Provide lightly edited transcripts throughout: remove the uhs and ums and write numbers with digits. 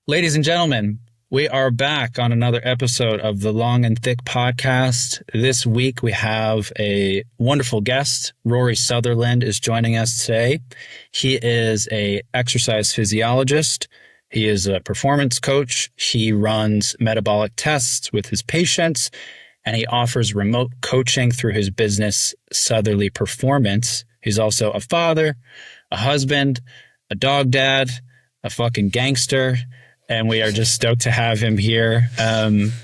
Ladies and gentlemen, we are back on another episode of the Long and Thick podcast. This week we have a wonderful guest. Rory Sutherland is joining us today. He is a exercise physiologist. He is a performance coach. He runs metabolic tests with his patients, and he offers remote coaching through his business, Sutherly Performance. He's also a father, a husband, a dog dad, a fucking gangster, and we are just stoked to have him here.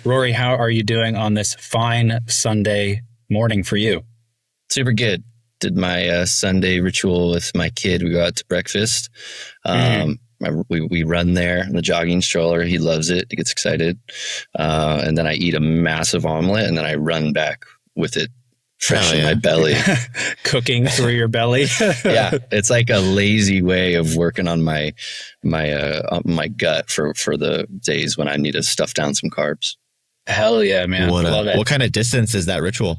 Rory, how are you doing on this fine Sunday morning for you? Super good. Did my Sunday ritual with my kid. We go out to breakfast. We run there in the jogging stroller. He loves it. He gets excited. And then I eat a massive omelet, and then I run back with it fresh in my belly. Cooking through your belly. Yeah, it's like a lazy way of working on my gut for the days when I need to stuff down some carbs. Hell yeah, man. Love it. What kind of distance is that ritual?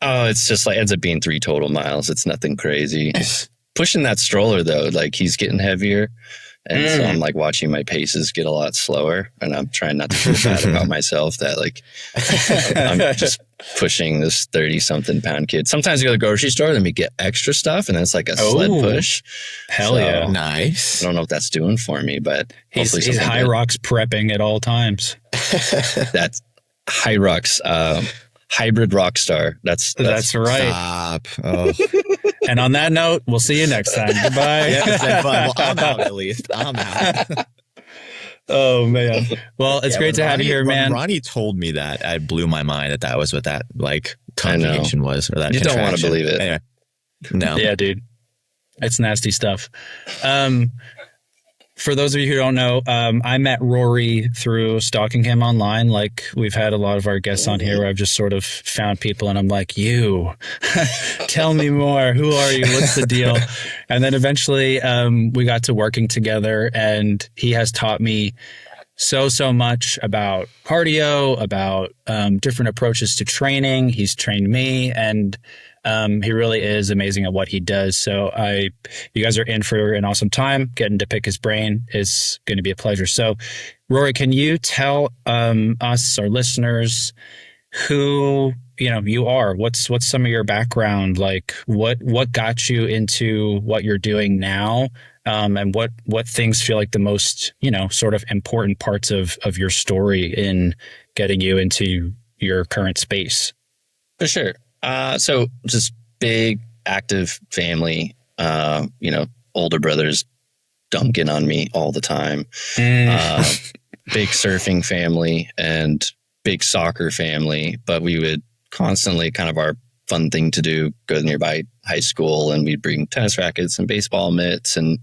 Oh, it's just like ends up being 3 total miles. It's nothing crazy. Pushing that stroller though, like he's getting heavier. And so I'm like watching my paces get a lot slower, and I'm trying not to feel bad about myself that like I'm just pushing this 30-something pound kid. Sometimes I go to the grocery store and we get extra stuff, and then it's like a sled push. Hell yeah. Nice. I don't know what that's doing for me, but he's high rocks prepping at all times. That's high rocks. Hybrid rock star. That's right. Stop. Oh. And on that note, we'll see you next time. Goodbye. Yeah, it's fun. Well, I'm out at least. I'm out. Oh, man. Well, it's great to have you here, man. When Ronnie told me that, I blew my mind that was what that like conjugation was, or that you don't want to believe it. Anyway, no. Yeah, dude. It's nasty stuff. For those of you who don't know, I met Rory through stalking him online. Like we've had a lot of our guests on here where I've just sort of found people and I'm like, you, tell me more. Who are you? What's the deal? And then eventually we got to working together, and he has taught me so much about cardio, about different approaches to training. He's trained me, and he really is amazing at what he does. So you guys are in for an awesome time. Getting to pick his brain is going to be a pleasure. So Rory, can you tell us, our listeners, who you are? What's some of your background? Like what got you into what you're doing now? And what things feel like the most, sort of important parts of your story in getting you into your current space? For sure. So just big, active family, older brothers dunking on me all the time, big surfing family and big soccer family, but we would constantly kind of our fun thing to do, go to nearby high school, and we'd bring tennis rackets and baseball mitts and,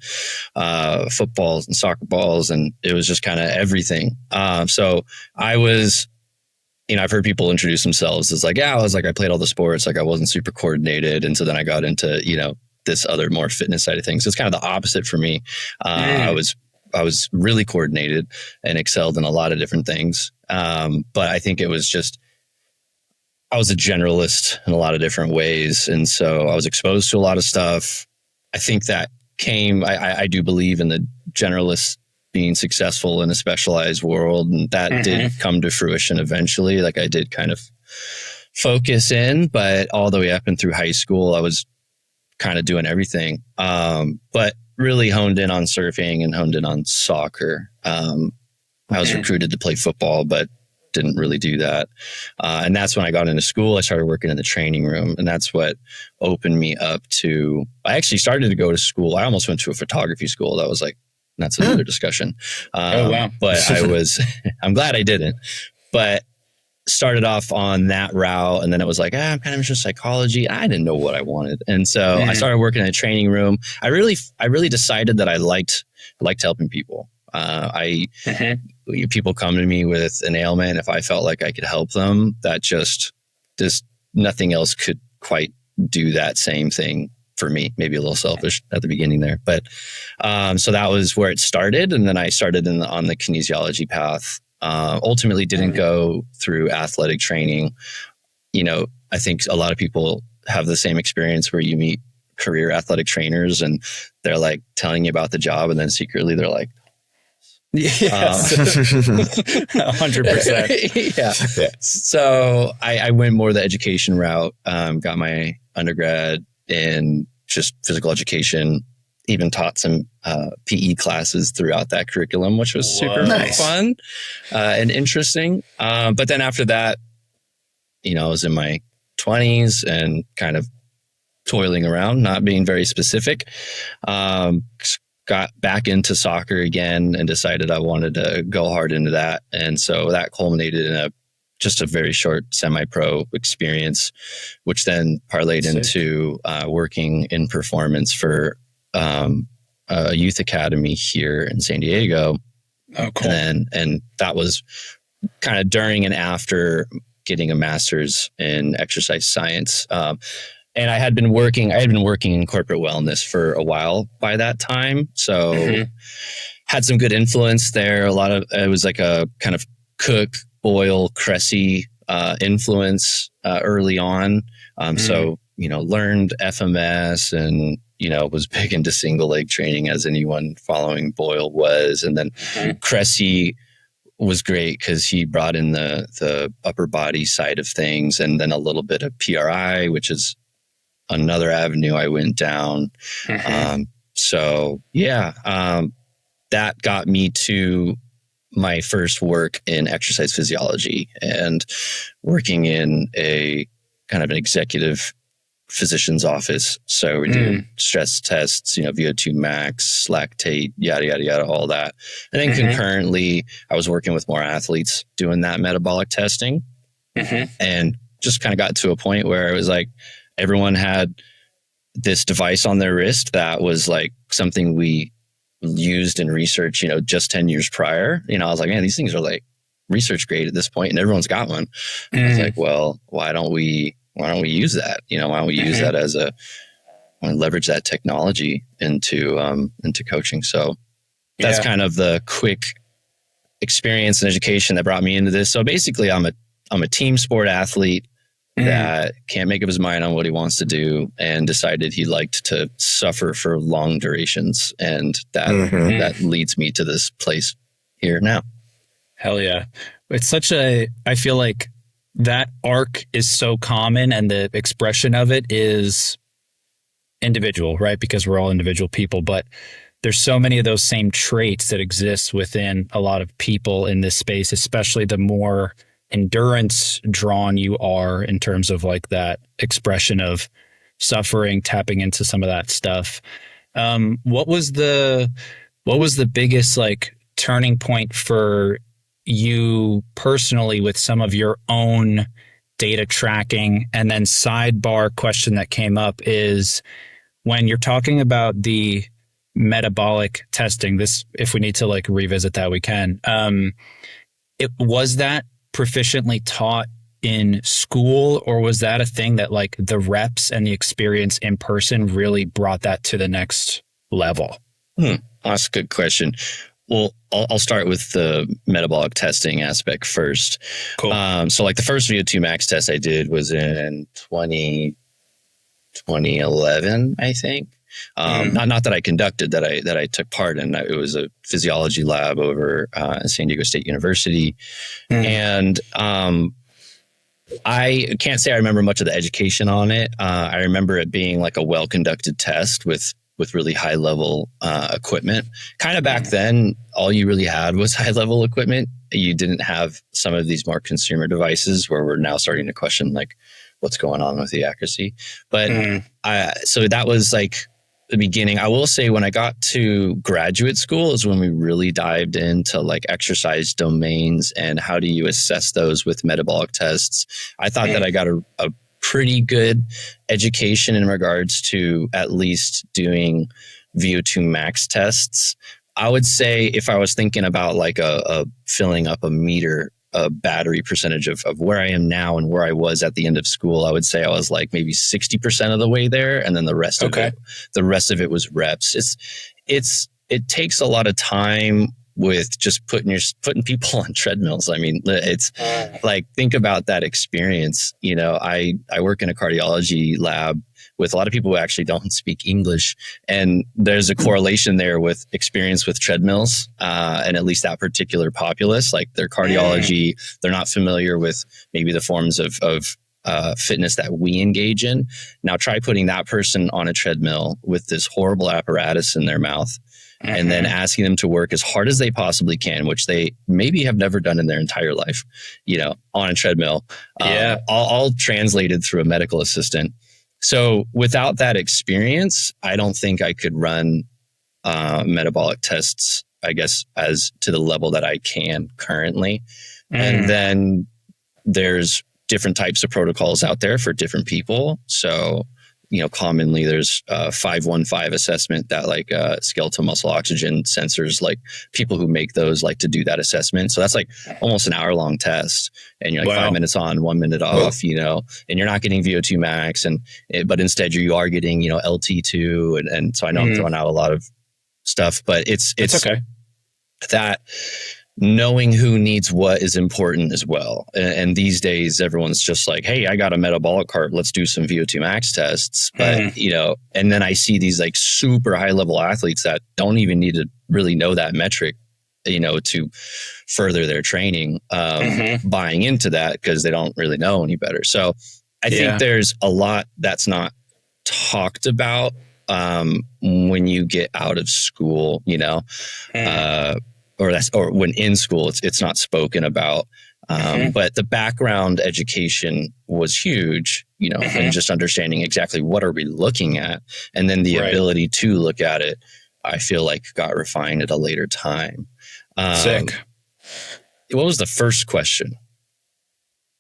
footballs and soccer balls. And it was just kind of everything. So I was, I've heard people introduce themselves as like, I played all the sports. Like I wasn't super coordinated. And so then I got into, this other more fitness side of things. So it's kind of the opposite for me. I was really coordinated and excelled in a lot of different things. But I think it was just, I was a generalist in a lot of different ways. And so I was exposed to a lot of stuff. I think that I do believe in the generalist being successful in a specialized world. And that did come to fruition eventually. Like I did kind of focus in, but all the way up and through high school, I was kind of doing everything. But really honed in on surfing and honed in on soccer. I was recruited to play football, but didn't really do that. And that's when I got into school. I started working in the training room, and that's what opened me up to, I actually started to go to school. I almost went to a photography school. That was like, that's another discussion. Oh, wow. But I'm glad I didn't, but started off on that route. And then it was like, I'm kind of interested in psychology. I didn't know what I wanted. And so I started working in a training room. I really decided that I liked helping people. People come to me with an ailment. If I felt like I could help them, that just nothing else could quite do that same thing for me. Maybe a little selfish at the beginning there, but so that was where it started. And then I started on the kinesiology path. Ultimately didn't go through athletic training. I think a lot of people have the same experience where you meet career athletic trainers and they're like telling you about the job, and then secretly they're like, Yes. 100%. Yeah. So I went more the education route, got my undergrad in just physical education, even taught some PE classes throughout that curriculum, which was super fun and interesting. But then after that, I was in my 20s and kind of toiling around, not being very specific. Got back into soccer again and decided I wanted to go hard into that. And so that culminated in just a very short semi-pro experience, which then parlayed into working in performance for a youth academy here in San Diego. Oh, cool. And that was kind of during and after getting a master's in exercise science. And I had been working in corporate wellness for a while by that time. So had some good influence there. It was like a kind of Cook, Boyle, Cressy influence early on. So, learned FMS and, was big into single leg training, as anyone following Boyle was. And then Cressy was great because he brought in the upper body side of things, and then a little bit of PRI, which is another avenue I went down. That got me to my first work in exercise physiology and working in a kind of an executive physician's office. So we're doing stress tests, VO2 max, lactate, yada, yada, yada, all that. And then concurrently, I was working with more athletes doing that metabolic testing and just kind of got to a point where it was like, everyone had this device on their wrist that was like something we used in research, just 10 years prior. I was like, man, these things are like research grade at this point, and everyone's got one. I was like, well, why don't we use that? Why don't we use that leverage that technology into coaching? So that's kind of the quick experience and education that brought me into this. So basically I'm a team sport athlete that can't make up his mind on what he wants to do, and decided he liked to suffer for long durations. And that leads me to this place here now. Hell yeah. It's I feel like that arc is so common, and the expression of it is individual, right? Because we're all individual people, but there's so many of those same traits that exist within a lot of people in this space, especially the more endurance drawn you are in terms of like that expression of suffering, tapping into some of that stuff. What was the biggest like turning point for you personally with some of your own data tracking? And then sidebar question that came up is, when you're talking about the metabolic testing, this, if we need to like revisit that, we can. Was that proficiently taught in school, or was that a thing that like the reps and the experience in person really brought that to the next level? That's a good question. Well, I'll start with the metabolic testing aspect first. Cool. So like the first VO2 max test I did was in 2011, I think. Not that I conducted, that I took part in. It was a physiology lab over at San Diego State University. And I can't say I remember much of the education on it. I remember it being like a well-conducted test with really high-level equipment. Kind of back then, all you really had was high-level equipment. You didn't have some of these more consumer devices where we're now starting to question like what's going on with the accuracy. But so that was like the beginning. I will say when I got to graduate school is when we really dived into like exercise domains and how do you assess those with metabolic tests. I thought that I got a pretty good education in regards to at least doing VO2 max tests. I would say if I was thinking about like a filling up a meter, a battery percentage of where I am now and where I was at the end of school, I would say I was like maybe 60% of the way there. And then the rest of it was reps. It takes a lot of time with just putting people on treadmills. I mean, it's like, think about that experience. You know, I work in a cardiology lab with a lot of people who actually don't speak English. And there's a correlation there with experience with treadmills, and at least that particular populace, like their cardiology, they're not familiar with maybe the forms of fitness that we engage in. Now try putting that person on a treadmill with this horrible apparatus in their mouth, and then asking them to work as hard as they possibly can, which they maybe have never done in their entire life, you know, on a treadmill, all translated through a medical assistant. So without that experience, I don't think I could run metabolic tests, I guess, as to the level that I can currently. And then there's different types of protocols out there for different people. So, you know, commonly there's 515 assessment that like skeletal muscle oxygen sensors, like people who make those like to do that assessment. So that's like almost an hour-long test, and you're like 5 minutes on, 1 minute off, you know, and you're not getting VO2 max, but instead you are getting, you know, LT2, and so I know I'm throwing out a lot of stuff, but it's okay. That knowing who needs what is important as well. And these days, everyone's just like, hey, I got a metabolic cart, let's do some VO2 max tests. But, you know, and then I see these like super high level athletes that don't even need to really know that metric, you know, to further their training, buying into that because they don't really know any better. So I think there's a lot that's not talked about when you get out of school, you know, or when in school, it's not spoken about. But the background education was huge, you know, and just understanding exactly what are we looking at, and then the ability to look at it, I feel like got refined at a later time. Sick. What was the first question?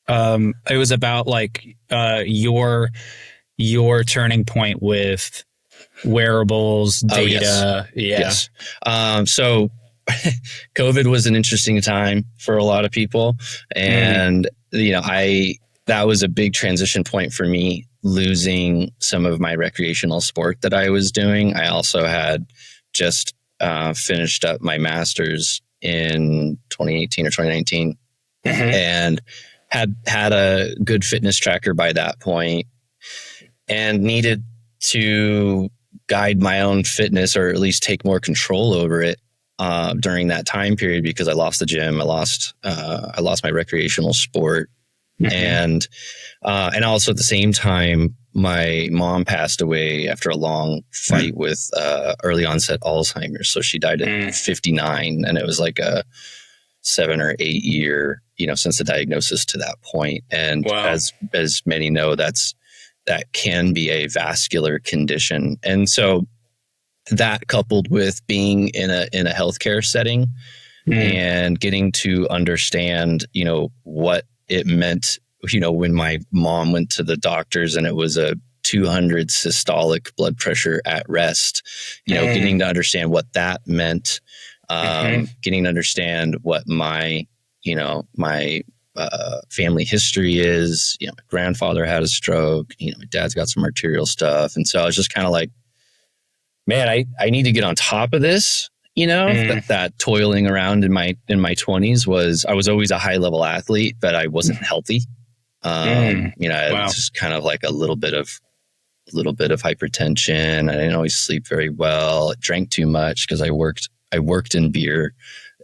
It was about like your turning point with wearables, data. Yes. So COVID was an interesting time for a lot of people. And, you know, that was a big transition point for me, losing some of my recreational sport that I was doing. I also had just finished up my master's in 2018 or 2019 and had a good fitness tracker by that point, and needed to guide my own fitness, or at least take more control over it during that time period, because I lost the gym. I lost my recreational sport. And also at the same time, my mom passed away after a long fight with early onset Alzheimer's. So she died at 59, and it was like a 7 or 8 year, you know, since the diagnosis to that point. And as many know, that can be a vascular condition. And so that, coupled with being in a healthcare setting and getting to understand, you know, what it meant, you know, when my mom went to the doctors and it was a 200 systolic blood pressure at rest, you know, getting to understand what that meant, getting to understand what my family history is. You know, my grandfather had a stroke, you know, my dad's got some arterial stuff. And so I was just kind of like, man, I need to get on top of this. You know, that toiling around in my 20s I was always a high level athlete, but I wasn't healthy. You know, it was just kind of like a little bit of hypertension. I didn't always sleep very well. I drank too much because I worked in beer.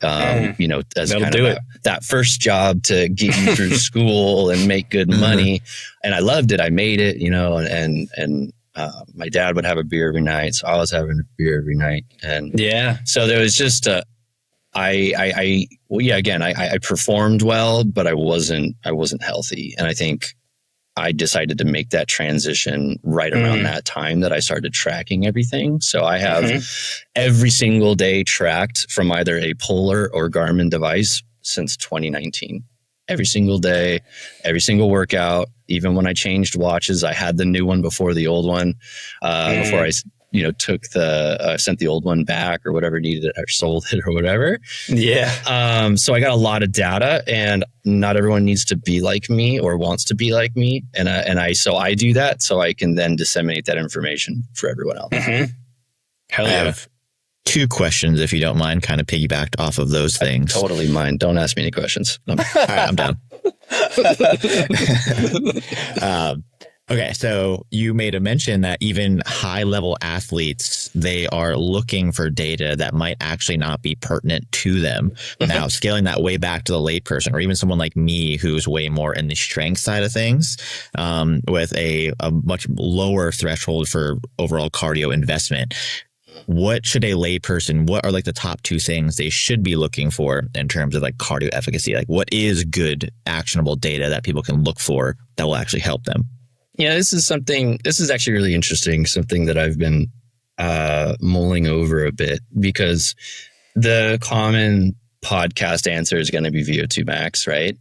You know, as kind of that first job to get you through school and make good money. And I loved it. I made it, you know, and my dad would have a beer every night. So I was having a beer every night. And so there was just I performed well, but I wasn't healthy. And I think I decided to make that transition right around that time that I started tracking everything. So I have every single day tracked from either a Polar or Garmin device since 2019. Every single day, every single workout. Even when I changed watches, I had the new one before the old one. Before I, you know, sent the old one back or whatever, needed it or sold it or whatever. Yeah. So I got a lot of data, and not everyone needs to be like me or wants to be like me. So I do that so I can then disseminate that information for everyone else. I have 2 questions, if you don't mind, kind of piggybacked off of those things. Totally mind. Don't ask me any questions. All right, I'm done. Okay, so you made a mention that even high-level athletes, they are looking for data that might actually not be pertinent to them. Now, scaling that way back to the layperson, or even someone like me who's way more in the strength side of things, with a much lower threshold for overall cardio investment, what should a layperson, what are like the top 2 things they should be looking for in terms of like cardio efficacy? Like, what is good, actionable data that people can look for that will actually help them? Yeah, this is actually really interesting, something that I've been mulling over a bit, because the common podcast answer is going to be VO2 max, right?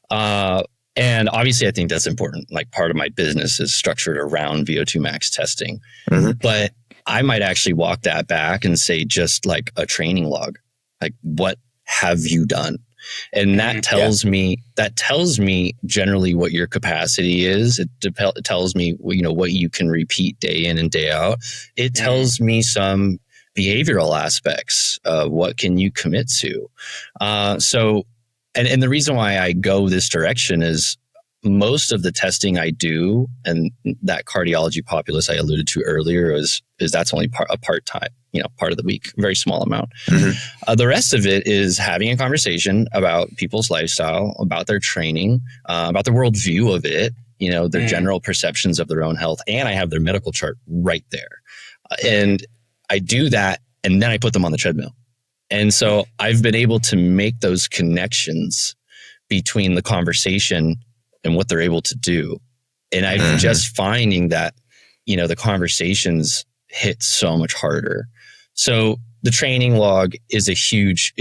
And obviously I think that's important. Like, part of my business is structured around VO2 max testing. But I might actually walk that back and say just like a training log. Like, what have you done? And that tells me generally what your capacity is. It tells me, what you can repeat day in and day out. It tells me some behavioral aspects of what can you commit to. So the reason why I go this direction is most of the testing I do, and that cardiology populace I alluded to earlier, is that's only a part-time, part of the week, very small amount. The rest of it is having a conversation about people's lifestyle, about their training, about the worldview of it, their general perceptions of their own health. And I have their medical chart right there. And I do that, and then I put them on the treadmill. And so I've been able to make those connections between the conversation and what they're able to do. And I'm just finding that, the conversations hit so much harder. So the training log is a huge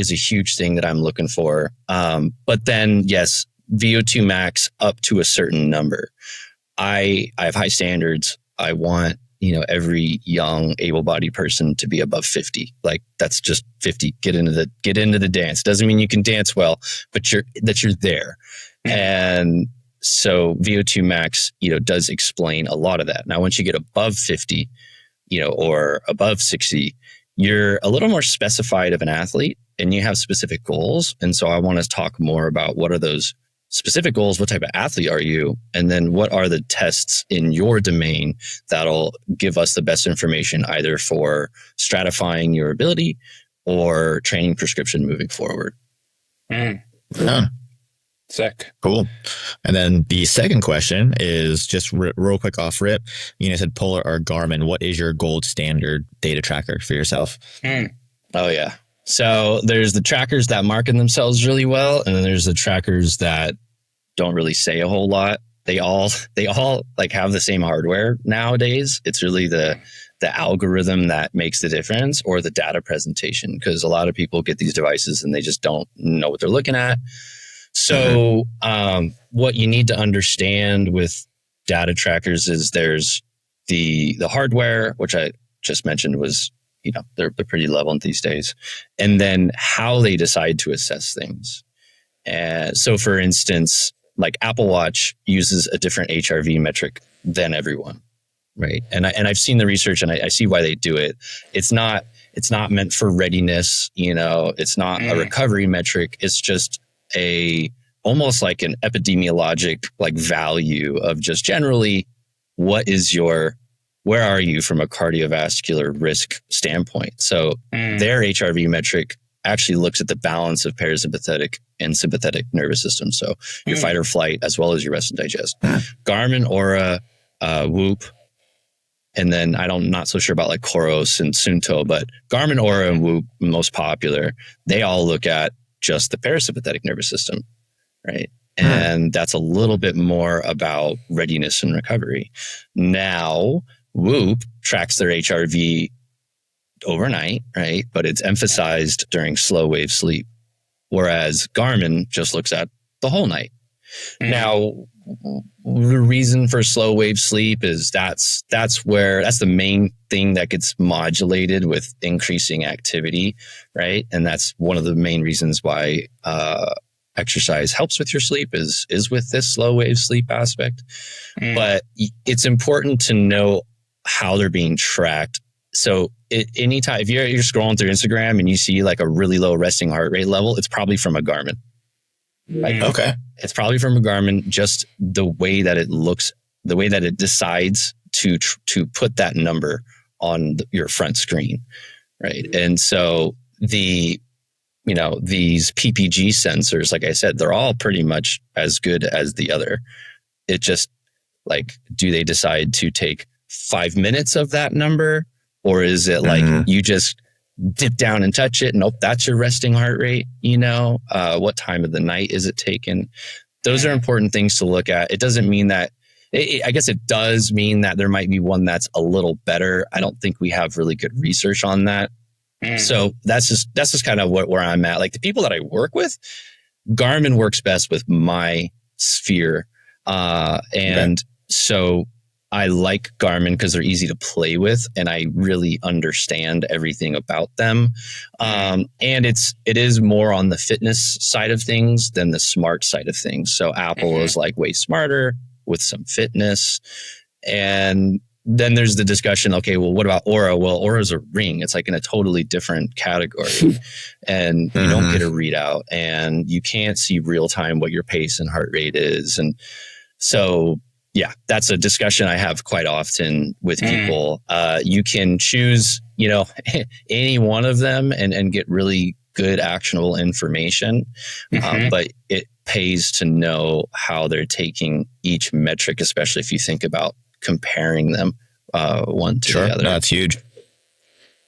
thing that I'm looking for. But then, yes, VO2 max up to a certain number. I have high standards. I want, every young able-bodied person to be above 50. Like, that's just 50. Get into the dance. Doesn't mean you can dance well, but you're there. And so VO2 max, does explain a lot of that. Now, once you get above 50, or above 60, you're a little more specified of an athlete and you have specific goals. And so I want to talk more about what are those specific goals, what type of athlete are you? And then what are the tests in your domain that'll give us the best information, either for stratifying your ability or training prescription moving forward. Yeah. Sick. Cool. And then the second question is just real quick off rip. You said Polar or Garmin. What is your gold standard data tracker for yourself? Oh, yeah. So there's the trackers that market themselves really well, and then there's the trackers that don't really say a whole lot. They all like have the same hardware nowadays. It's really the algorithm that makes the difference, or the data presentation, because a lot of people get these devices and they just don't know what they're looking at. So what you need to understand with data trackers is there's the hardware, which I just mentioned was, they're pretty level these days, and then how they decide to assess things. So for instance, like Apple Watch uses a different HRV metric than everyone, right? And I've seen the research, and I see why they do it. It's not meant for readiness, it's not a recovery metric. It's just almost like an epidemiologic like value of just generally where are you from a cardiovascular risk standpoint. So their HRV metric actually looks at the balance of parasympathetic and sympathetic nervous system. So your fight or flight, as well as your rest and digest. Garmin, Aura, Whoop, and then I'm not so sure about like Coros and Sunto, but Garmin, Aura, and Whoop, most popular, they all look at just the parasympathetic nervous system, right? And that's a little bit more about readiness and recovery. Now, Whoop tracks their HRV overnight, right? But it's emphasized during slow wave sleep, whereas Garmin just looks at the whole night. Now, the reason for slow wave sleep is that's the main thing that gets modulated with increasing activity, right? And that's one of the main reasons why exercise helps with your sleep is with this slow wave sleep aspect. But it's important to know how they're being tracked So anytime if you're scrolling through Instagram and you see like a really low resting heart rate level, it's probably from a Garmin. Right? Okay. It's probably from a Garmin, just the way that it looks, the way that it decides to put that number on your front screen. Right. And so these PPG sensors, like I said, they're all pretty much as good as the other. It just like, do they decide to take 5 minutes of that number? Or is it like you just dip down and touch it? Nope, that's your resting heart rate. What time of the night is it taken? Those are important things to look at. It doesn't mean that, I guess it does mean that there might be one that's a little better. I don't think we have really good research on that. So that's just kind of where I'm at. Like the people that I work with, Garmin works best with my sphere. So I like Garmin because they're easy to play with and I really understand everything about them. And it is more on the fitness side of things than the smart side of things. So Apple is like way smarter with some fitness. And then there's the discussion, okay, well, what about Oura? Well, Oura's a ring. It's like in a totally different category and you don't get a readout and you can't see real time what your pace and heart rate is. And so, yeah, that's a discussion I have quite often with people. You can choose, any one of them and get really good actionable information. But it pays to know how they're taking each metric, especially if you think about comparing them one to the other. That's huge.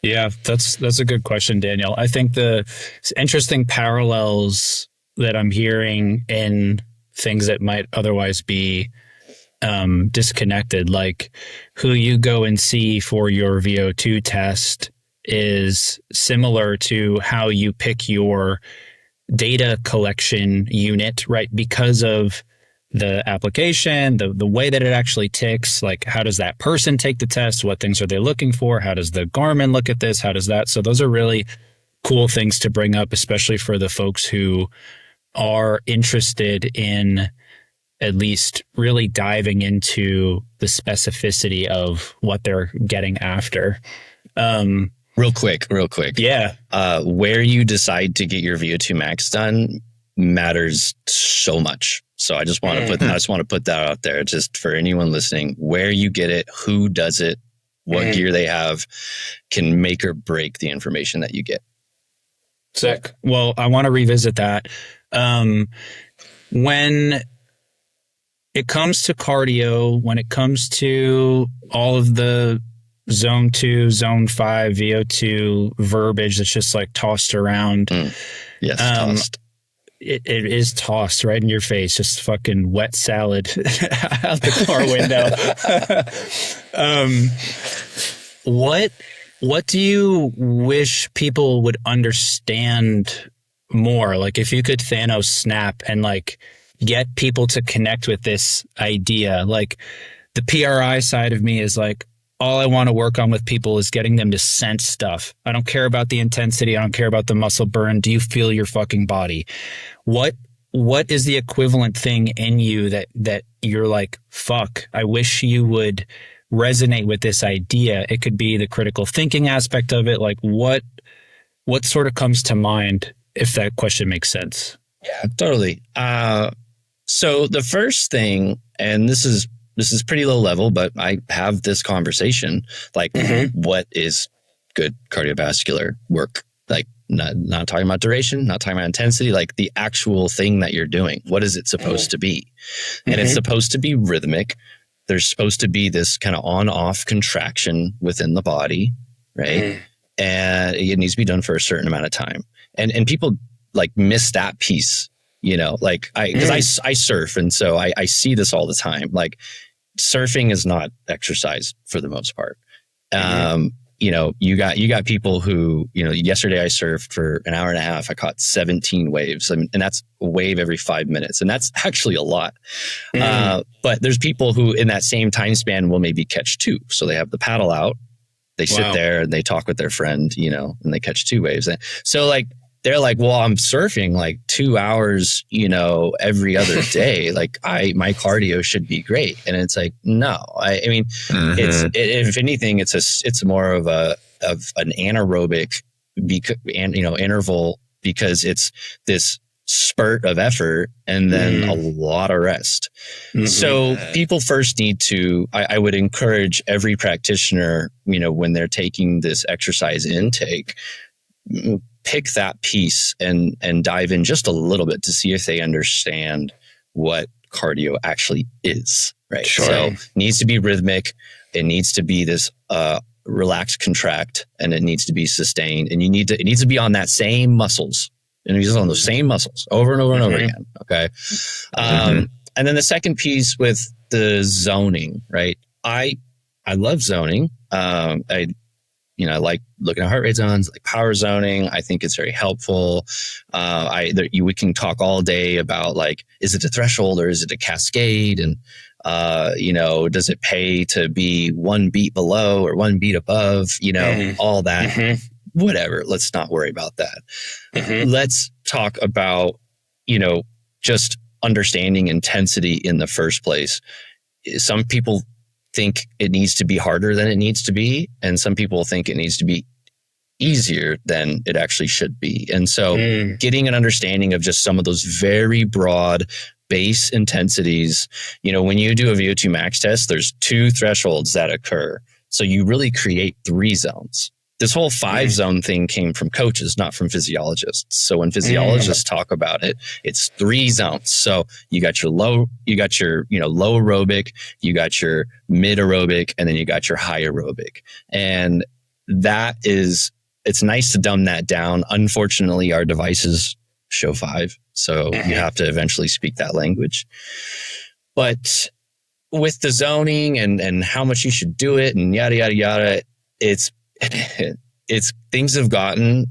Yeah, that's a good question, Daniel. I think the interesting parallels that I'm hearing in things that might otherwise be disconnected, like who you go and see for your VO2 test is similar to how you pick your data collection unit, right? Because of the application, the way that it actually ticks, like how does that person take the test? What things are they looking for? How does the Garmin look at this? How does that? So those are really cool things to bring up, especially for the folks who are interested in at least really diving into the specificity of what they're getting after. Real quick. Yeah. Where you decide to get your VO2 max done matters so much. So I just want to put that out there just for anyone listening. Where you get it, who does it, what gear they have can make or break the information that you get. Sick. Well, I want to revisit that. When it comes to cardio, when it comes to all of the zone 2, zone 5, VO2 verbiage that's just like tossed around. Yes, tossed. It is tossed right in your face, just fucking wet salad out the car window. What do you wish people would understand more? Like if you could Thanos snap and like get people to connect with this idea, like the PRI side of me is like, all I want to work on with people is getting them to sense stuff. I don't care about the intensity. I don't care about the muscle burn. Do you feel your fucking body? What is the equivalent thing in you that you're like, fuck, I wish you would resonate with this idea? It could be the critical thinking aspect of it. Like what sort of comes to mind, if that question makes sense? Yeah, totally. So the first thing, and this is pretty low level, but I have this conversation, like what is good cardiovascular work? Like not talking about duration, not talking about intensity, like the actual thing that you're doing. What is it supposed to be? And it's supposed to be rhythmic. There's supposed to be this kind of on-off contraction within the body, right? And it needs to be done for a certain amount of time. And people like miss that piece, like because I surf. And so I see this all the time. Like surfing is not exercise for the most part. You got people who, yesterday I surfed for an hour and a half. I caught 17 waves, and that's a wave every 5 minutes. And that's actually a lot. But there's people who in that same time span will maybe catch 2. So they have the paddle out, they sit there and they talk with their friend, and they catch 2 waves. So like they're like, well, I'm surfing like 2 hours, every other day. Like my cardio should be great. And it's like, no, I mean, if anything, it's more of an anaerobic, interval, because it's this spurt of effort and then a lot of rest. So people first need to, I would encourage every practitioner, when they're taking this exercise intake, pick that piece and dive in just a little bit to see if they understand what cardio actually is, right? Sure. So it needs to be rhythmic. It needs to be this relax, contract, and it needs to be sustained. And it needs to be on that same muscles. And he's on those same muscles over and over and over again. Okay. And then the second piece with the zoning, right? I love zoning. I like looking at heart rate zones, like power zoning. I think it's very helpful. We can talk all day about, like, is it a threshold or is it a cascade? And, does it pay to be 1 beat below or 1 beat above, all that. Whatever. Let's not worry about that. Let's talk about, just understanding intensity in the first place. Some people think it needs to be harder than it needs to be, and some people think it needs to be easier than it actually should be. And so getting an understanding of just some of those very broad base intensities, when you do a VO2 max test, there's 2 thresholds that occur. So you really create 3 zones. This whole 5 zone thing came from coaches, not from physiologists. So when physiologists talk about it, it's 3 zones. So you got your low aerobic, you got your mid aerobic, and then you got your high aerobic. And it's nice to dumb that down. Unfortunately, our devices show 5. So you have to eventually speak that language. But with the zoning and how much you should do it and yada, yada, yada, it's things have gotten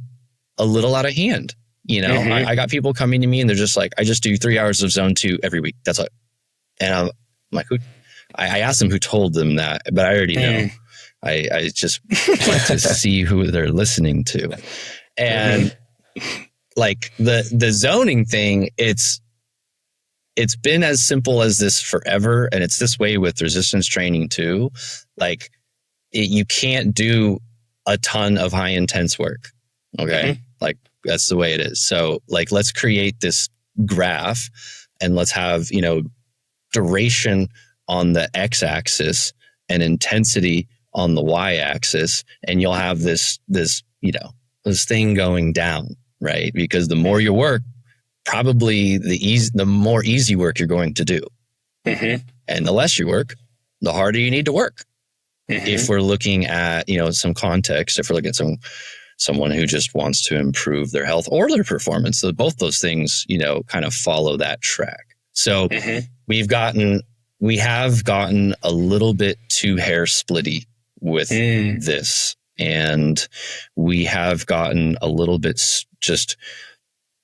a little out of hand. I got people coming to me and they're just like, I just do 3 hours of zone 2 every week. That's it. And I'm like, I asked them who told them that, but I already know. I just like to see who they're listening to. And like the zoning thing, it's been as simple as this forever. And it's this way with resistance training too. Like you can't do a ton of high intense work. Okay. Like that's the way it is. So like, let's create this graph and let's have, duration on the X axis and intensity on the Y axis. And you'll have this thing going down, right? Because the more you work, probably the more easy work you're going to do. And the less you work, the harder you need to work. If we're looking at, some context, if we're looking at someone who just wants to improve their health or their performance, so both those things, kind of follow that track. So we have gotten a little bit too hair splitty with this. And we have gotten a little bit just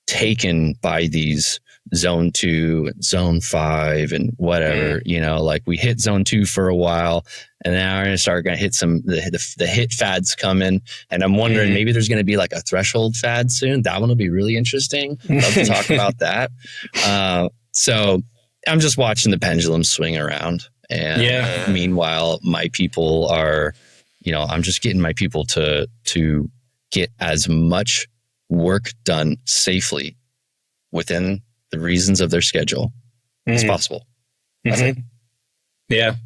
taken by these zone 2 and zone 5 and whatever, like we hit zone 2 for a while and now we're going to hit the hit fads coming. And I'm wondering, maybe there's going to be like a threshold fad soon. That one will be really interesting. Love to talk about that. So I'm just watching the pendulum swing around. And meanwhile, my people are, I'm just getting my people to get as much work done safely within the reasons of their schedule as possible. That's it. Yeah.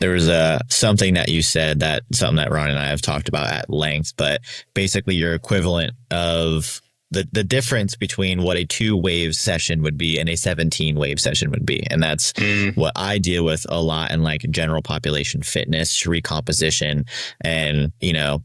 There was something that you said something that Ron and I have talked about at length, but basically your equivalent of the difference between what a 2-wave session would be and a 17-wave session would be. And that's what I deal with a lot in like general population fitness, recomposition. And,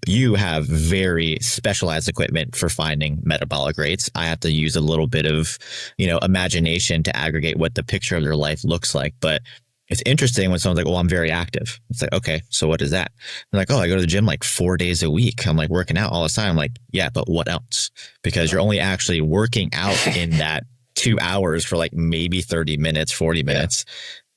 you have very specialized equipment for finding metabolic rates. I have to use a little bit of, imagination to aggregate what the picture of their life looks like. But it's interesting when someone's like, well, I'm very active. It's like, okay, so what is that? They're like, oh, I go to the gym like 4 days a week. I'm like working out all the time. I'm like, yeah, but what else? Because you're only actually working out in that 2 hours for like maybe 30 minutes, 40 minutes.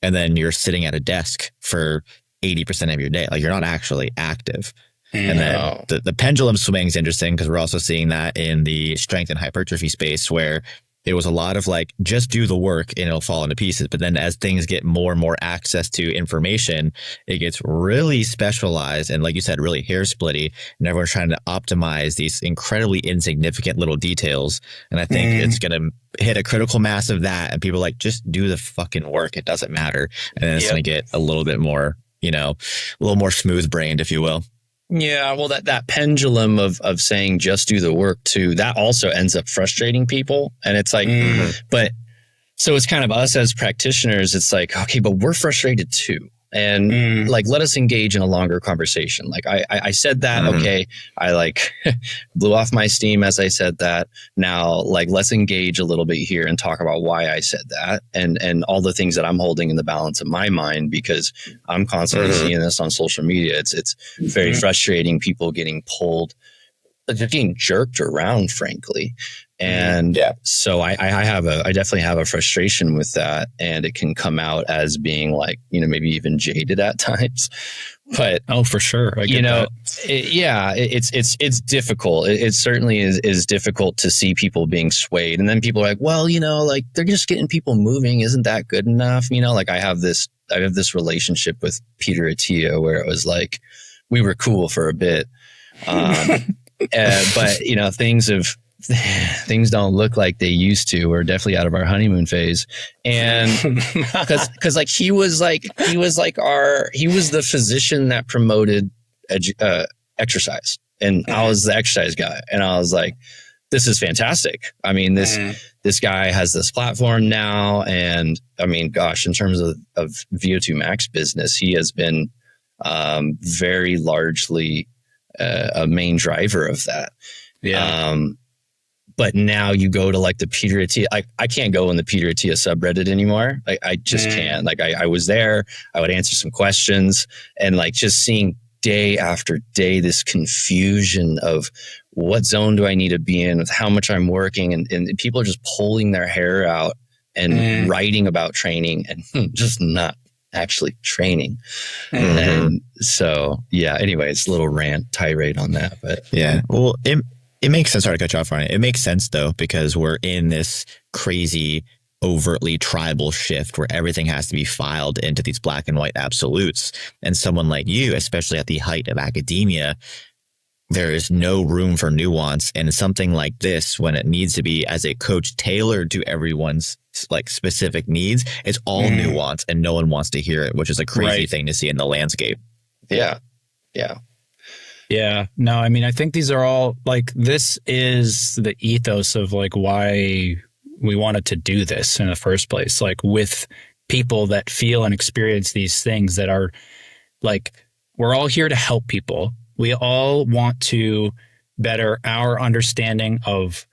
And then you're sitting at a desk for 80% of your day. Like you're not actually active. And then the pendulum swing is interesting because we're also seeing that in the strength and hypertrophy space, where it was a lot of like, just do the work and it'll fall into pieces. But then as things get more and more access to information, it gets really specialized. And like you said, really hair splitty, and everyone's trying to optimize these incredibly insignificant little details. And I think it's going to hit a critical mass of that. And people are like, just do the fucking work. It doesn't matter. And then it's going to get a little bit more, a little more smooth brained, if you will. Yeah, well, that pendulum of saying just do the work too, that also ends up frustrating people. And it's like, but so it's kind of us as practitioners. It's like, okay, but we're frustrated too. And like, let us engage in a longer conversation. Like I said that, okay, I like blew off my steam as I said that. Now, like, let's engage a little bit here and talk about why I said that and all the things that I'm holding in the balance of my mind, because I'm constantly seeing this on social media. It's very frustrating. People getting pulled, just getting jerked around, frankly. And so I definitely have a frustration with that, and it can come out as being like, maybe even jaded at times, but for sure. It's difficult. It certainly is difficult to see people being swayed. And then people are like, well, like they're just getting people moving. Isn't that good enough? Like I have this relationship with Peter Attia where it was like, we were cool for a bit. But things don't look like they used to. We're definitely out of our honeymoon phase. And because like he was the physician that promoted exercise, and I was the exercise guy, and I was like, this is fantastic. I mean, this guy has this platform now, and I mean, gosh, in terms of VO2 max business, he has been very largely a main driver of that. But now you go to like the Peter Attia, I can't go in the Peter Attia subreddit anymore. Like I just can't. Like I was there, I would answer some questions, and like just seeing day after day this confusion of what zone do I need to be in, with how much I'm working, and people are just pulling their hair out and writing about training and just not actually training. And so anyways, a little tirade on that. But well, it makes sense. Sorry to cut you off, Ryan. It makes sense though, because we're in this crazy, overtly tribal shift where everything has to be filed into these black and white absolutes. And someone like you, especially at the height of academia, there is no room for nuance. And something like this, when it needs to be as a coach tailored to everyone's like specific needs, it's all nuance, and no one wants to hear it, which is a crazy thing to see in the landscape. Yeah. No, I mean, I think these are all like, this is the ethos of like why we wanted to do this in the first place, like with people that feel and experience these things that are like, we're all here to help people. We all want to better our understanding of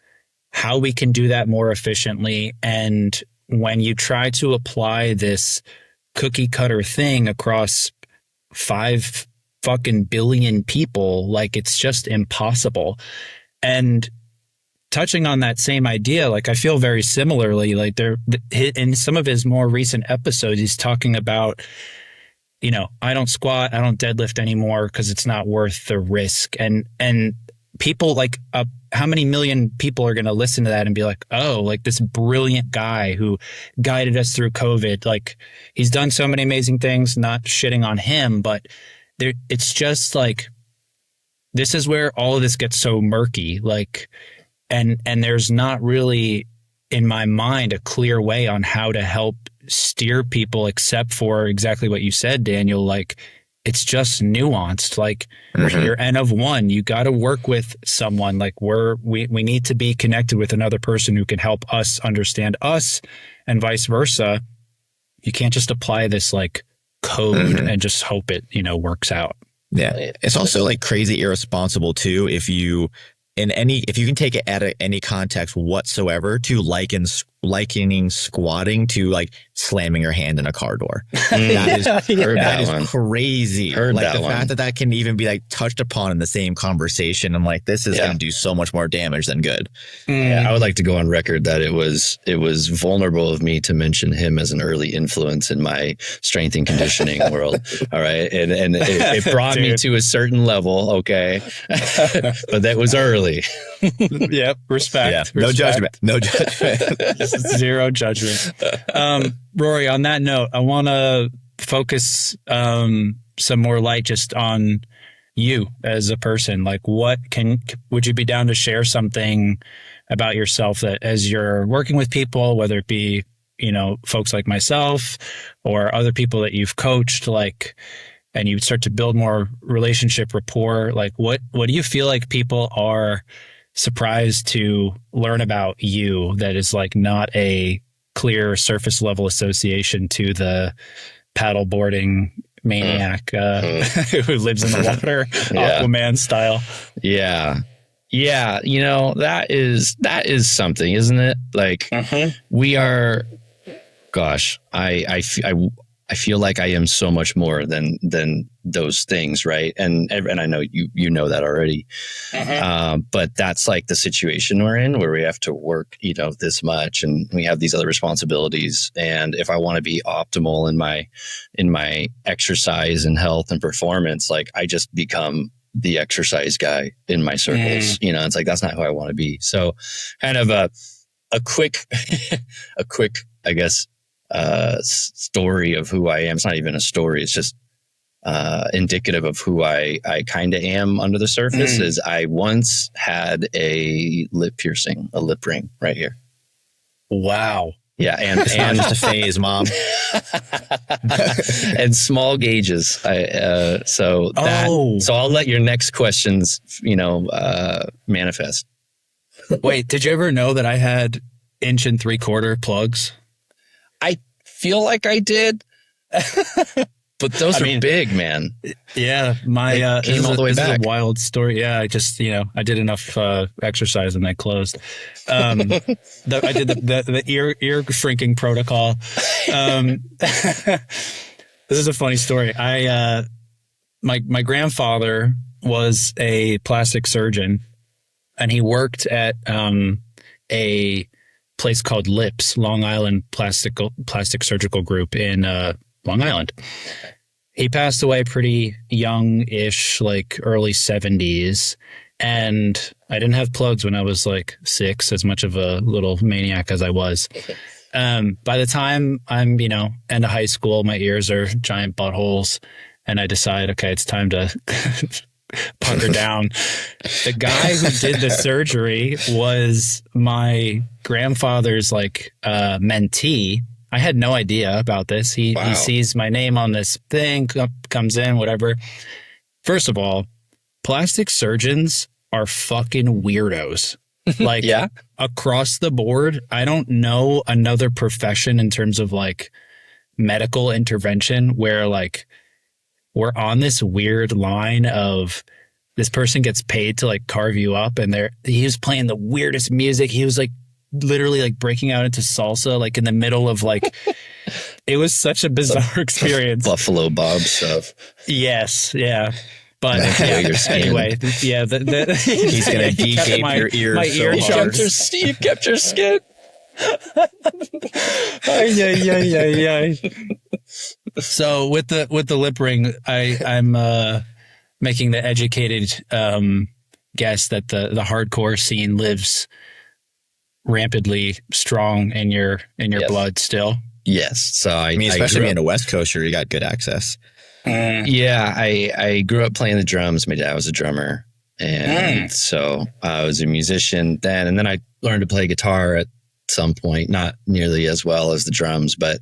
how we can do that more efficiently. And when you try to apply this cookie cutter thing across 5 fucking billion people, like it's just impossible. And touching on that same idea, like I feel very similarly, like in some of his more recent episodes, he's talking about, I don't squat, I don't deadlift anymore because it's not worth the risk. And people like, how many million people are going to listen to that and be like, oh, like this brilliant guy who guided us through COVID, like he's done so many amazing things, not shitting on him, but it's just like, this is where all of this gets so murky. Like, and there's not really, in my mind, a clear way on how to help steer people, except for exactly what you said, Daniel. Like, it's just nuanced. Like, you're N of one. You got to work with someone. Like, we need to be connected with another person who can help us understand us, and vice versa. You can't just apply this like code and just hope it, works out. Yeah. It's also like crazy irresponsible too, if you can take it at any context whatsoever to liken likening squatting to like slamming your hand in a car door. That is crazy. Like the fact that can even be like touched upon in the same conversation. I'm like, this is going to do so much more damage than good. Yeah, I would like to go on record that it was vulnerable of me to mention him as an early influence in my strength and conditioning world. All right. And it brought me to a certain level. Okay. But that was early. Yep. Respect. Yeah. No judgment. No judgment. Zero judgment. Rory, on that note, I want to focus some more light just on you as a person. Like, would you be down to share something about yourself that as you're working with people, whether it be, folks like myself or other people that you've coached, like, and you start to build more relationship rapport, like what do you feel like people are surprised to learn about you that is like not a clear surface level association to the paddleboarding maniac who lives in the water, Aquaman style? Yeah. That is something, isn't it? Like we are, gosh, I feel like I am so much more than those things, right? And I know you know that already. But that's like the situation we're in, where we have to work, this much, and we have these other responsibilities. And if I want to be optimal in my exercise and health and performance, like I just become the exercise guy in my circles. It's like that's not who I want to be. So, kind of a quick, I guess, story of who I am. It's not even a story. It's just indicative of who I kind of am under the surface. Is I once had a lip piercing, a lip ring right here. Wow. Yeah, and just a phase, Mom. And small gauges. So I'll let your next questions, manifest. Wait, did you ever know that I had 1 3/4 plugs? I feel like I did, but those are big, man. Yeah, my came all the way back. Is a wild story. Yeah, I just I did enough exercise and they closed. I did the ear shrinking protocol. This is a funny story. My grandfather was a plastic surgeon, and he worked at a place called LIPS, Long Island Plastic Surgical Group in Long Island. He passed away pretty young-ish, like early 70s. And I didn't have plugs when I was like 6, as much of a little maniac as I was. By the time I'm, end of high school, my ears are giant buttholes. And I decide, okay, it's time to pucker down. The guy who did the surgery was my grandfather's mentee. I had no idea about this. He sees my name on this thing, comes in, whatever. First of all, plastic surgeons are fucking weirdos. Like across the board, I don't know another profession in terms of like medical intervention where like we're on this weird line of this person gets paid to like carve you up, and he was playing the weirdest music. He was like literally like breaking out into salsa, like in the middle of like, it was such a bizarre experience. Buffalo Bob stuff. Yes. Yeah. But anyway, yeah, he's going to decape your ears. My ear chunks. He kept your skin. Yeah. So with the lip ring, I'm making the educated guess that the hardcore scene lives rampantly strong in your blood still. Yes. So I mean, especially being a West Coaster, you got good access. Yeah, I grew up playing the drums. My dad was a drummer, and so I was a musician then. And then I learned to play guitar at some point, not nearly as well as the drums, and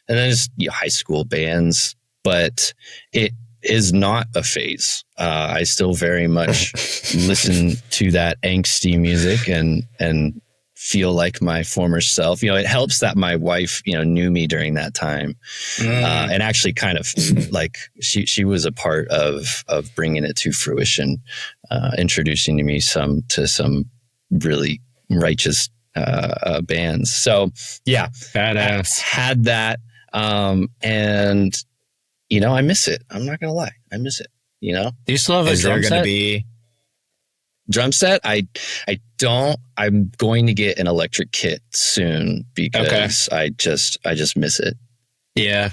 then just high school bands. But it is not a phase. I still very much listen to that angsty music and feel like my former self. It helps that my wife, knew me during that time, and actually kind of like she was a part of bringing it to fruition, introducing me to some really righteous bands. So yeah, Badass. had that. And you know, I miss it. I'm not gonna lie. I miss it. You know, Do you still have a Is there drum going to set? be? drum set. I don't. I'm going to get an electric kit soon because I just miss it. Yeah.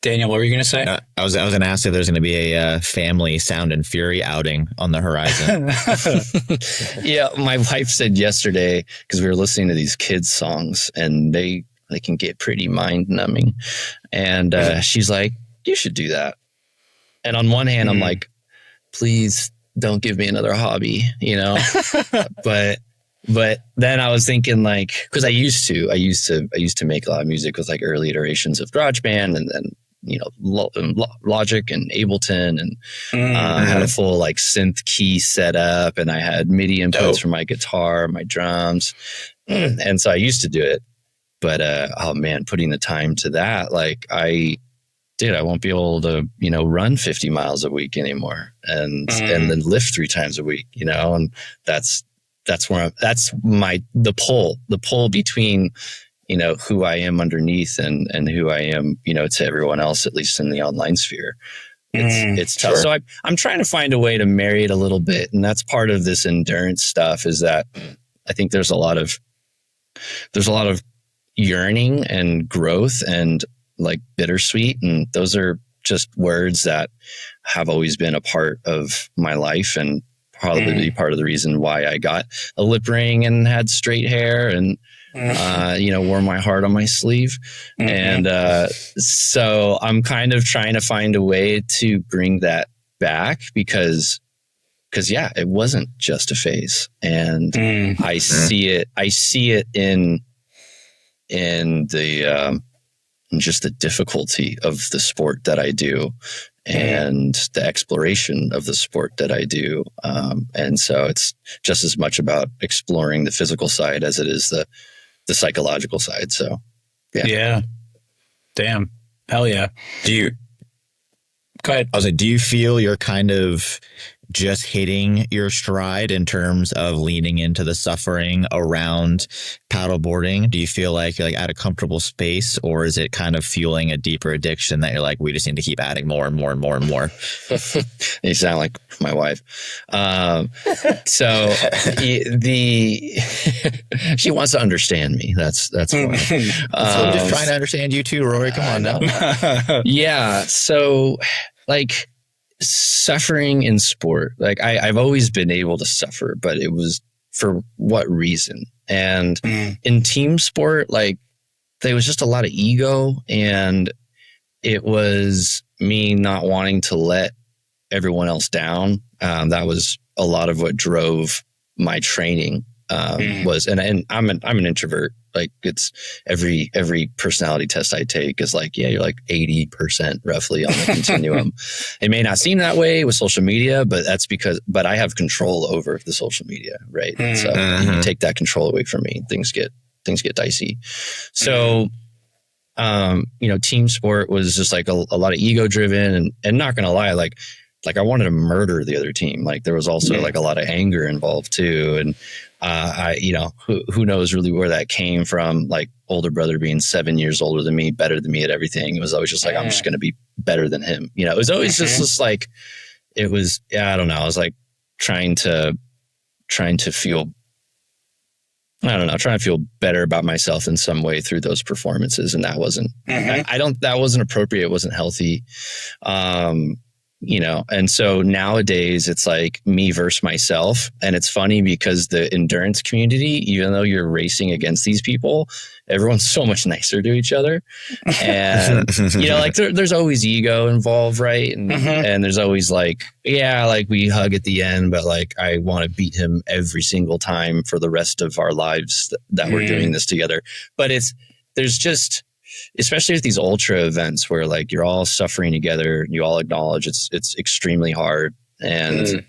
Daniel, what were you going to say? I was going to ask if there's going to be a family Sound and Fury outing on the horizon. Yeah, my wife said yesterday, because we were listening to these kids songs and they can get pretty mind numbing, and she's like, "You should do that." And on one hand, I'm like, "Please don't give me another hobby," you know. but then I was thinking, like, because I used to make a lot of music with like early iterations of GarageBand, and then you know Logic and Ableton, and I had a full like synth key set up, and I had MIDI inputs for my guitar, my drums, and so I used to do it. But oh man, putting the time to that, like I won't be able to, you know, run 50 miles a week anymore, and then lift 3 times a week, you know, and that's the pull between, you know, who I am underneath and who I am, you know, to everyone else, at least in the online sphere. It's tough. Sure. So I'm trying to find a way to marry it a little bit. And that's part of this endurance stuff, is that I think there's a lot of yearning and growth and like bittersweet. And those are just words that have always been a part of my life, and probably part of the reason why I got a lip ring and had straight hair and, you know, wore my heart on my sleeve. And so I'm kind of trying to find a way to bring that back, because yeah, it wasn't just a phase. And I see it in the, just the difficulty of the sport that I do, and the exploration of the sport that I do. And so it's just as much about exploring the physical side as it is the psychological side. So, yeah. Yeah. Damn. Hell yeah. Go ahead. I was like, do you feel you're kind of just hitting your stride in terms of leaning into the suffering around paddleboarding? Do you feel like you're like at a comfortable space, or is it kind of fueling a deeper addiction that you're like, we just need to keep adding more and more and more and more? You sound like my wife. So she wants to understand me. That's why. So I'm just trying to understand you too, Rory. Come on now. Yeah. So like, suffering in sport, like I've always been able to suffer, but it was for what reason? And in team sport, like there was just a lot of ego, and it was me not wanting to let everyone else down. That was a lot of what drove my training. Was, and I'm an introvert. Like it's every personality test I take is like, yeah, you're like 80% roughly on the continuum. It may not seem that way with social media, but but I have control over the social media, right? So you take that control away from me, things get dicey. So, you know, team sport was just like a lot of ego driven, and not gonna lie, like I wanted to murder the other team. Like there was also like a lot of anger involved too. And you know, who knows really where that came from? Like older brother being 7 years older than me, better than me at everything. It was always just like, I'm just going to be better than him. You know, it was always just like, it was, I don't know. I was like trying to feel, I don't know, trying to feel better about myself in some way through those performances. And that wasn't, that wasn't appropriate. It wasn't healthy. You know, and so nowadays it's like me versus myself. And it's funny because the endurance community, even though you're racing against these people, everyone's so much nicer to each other. And, you know, like there's always ego involved, right? And there's always like, yeah, like we hug at the end, but like I want to beat him every single time for the rest of our lives that we're doing this together. But there's just, especially with these ultra events where like you're all suffering together, you all acknowledge it's extremely hard, and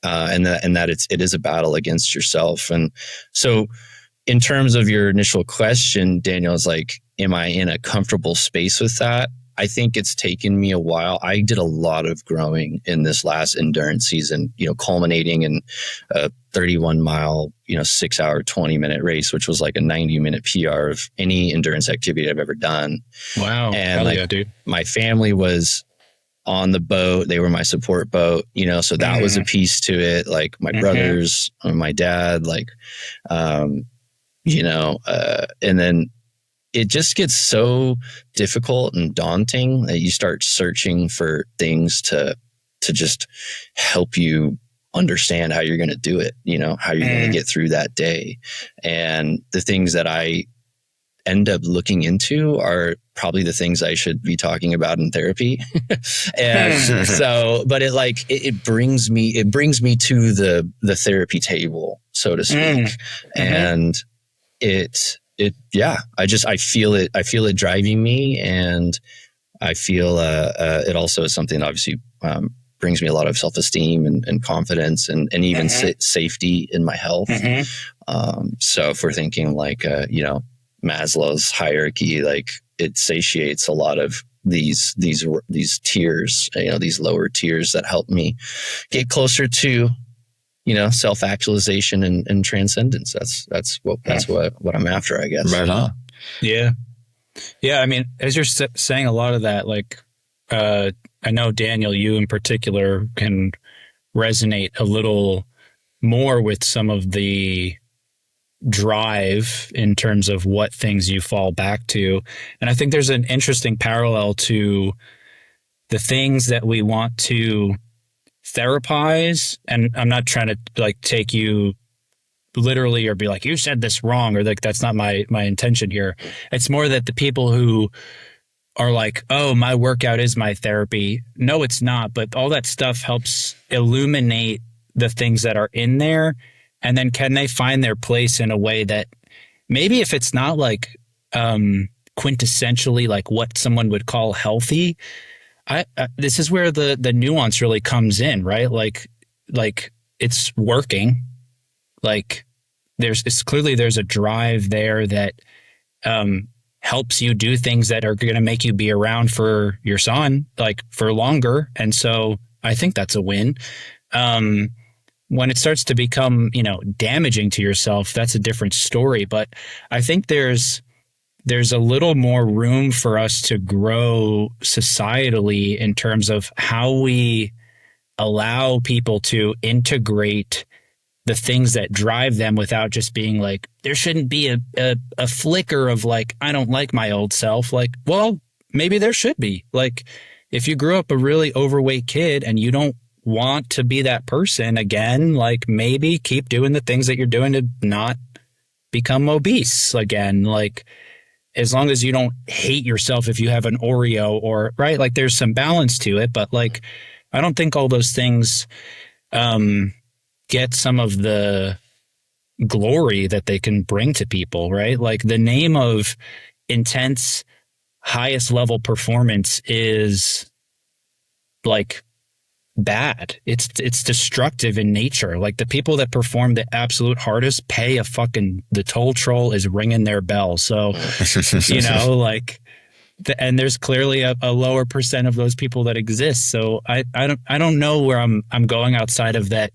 that it is a battle against yourself. And so in terms of your initial question, Daniel, is like, am I in a comfortable space with that? I think it's taken me a while. I did a lot of growing in this last endurance season, culminating in a 31-mile, 6-hour, 20-minute race, which was like a 90-minute PR of any endurance activity I've ever done. Wow. And Hell like, yeah, dude. my family was on the boat. They were my support boat, so that was a piece to it. Like my brothers, my dad, like, and then it just gets so difficult and daunting that you start searching for things to just help you understand how you're going to do it, how you're going to get through that day. And the things that I end up looking into are probably the things I should be talking about in therapy. And so, but it brings me to the therapy table, so to speak. And I feel it driving me, and I feel it also is something that obviously brings me a lot of self-esteem and confidence and even safety in my health. So if we're thinking like Maslow's hierarchy, like it satiates a lot of these tiers, these lower tiers that help me get closer to self-actualization and transcendence. That's what I'm after, I guess. Right on. Yeah. I mean, as you're saying a lot of that, like, I know Daniel, you in particular can resonate a little more with some of the drive in terms of what things you fall back to. And I think there's an interesting parallel to the things that we want to therapize. And I'm not trying to like take you literally or be like, you said this wrong, or like, that's not my intention here. It's more that the people who are like, oh, my workout is my therapy. No, it's not. But all that stuff helps illuminate the things that are in there. And then can they find their place in a way that maybe if it's not like quintessentially like what someone would call healthy, this is where the nuance really comes in, right? Like it's working. Like it's clearly there's a drive there that helps you do things that are going to make you be around for your son, like for longer. And so I think that's a win. When it starts to become, damaging to yourself, that's a different story. But I think there's a little more room for us to grow societally in terms of how we allow people to integrate the things that drive them without just being like, there shouldn't be a flicker of like, I don't like my old self. Like, well, maybe there should be. Like, if you grew up a really overweight kid and you don't want to be that person again, like maybe keep doing the things that you're doing to not become obese again. Like, as long as you don't hate yourself if you have an Oreo or right, like there's some balance to it. But like, I don't think all those things get some of the glory that they can bring to people, right? Like the name of intense, highest level performance is like bad. It's destructive in nature. Like the people that perform the absolute hardest pay the toll troll is ringing their bell. So, like, and there's clearly a lower percent of those people that exist. So I don't know where I'm going outside of that.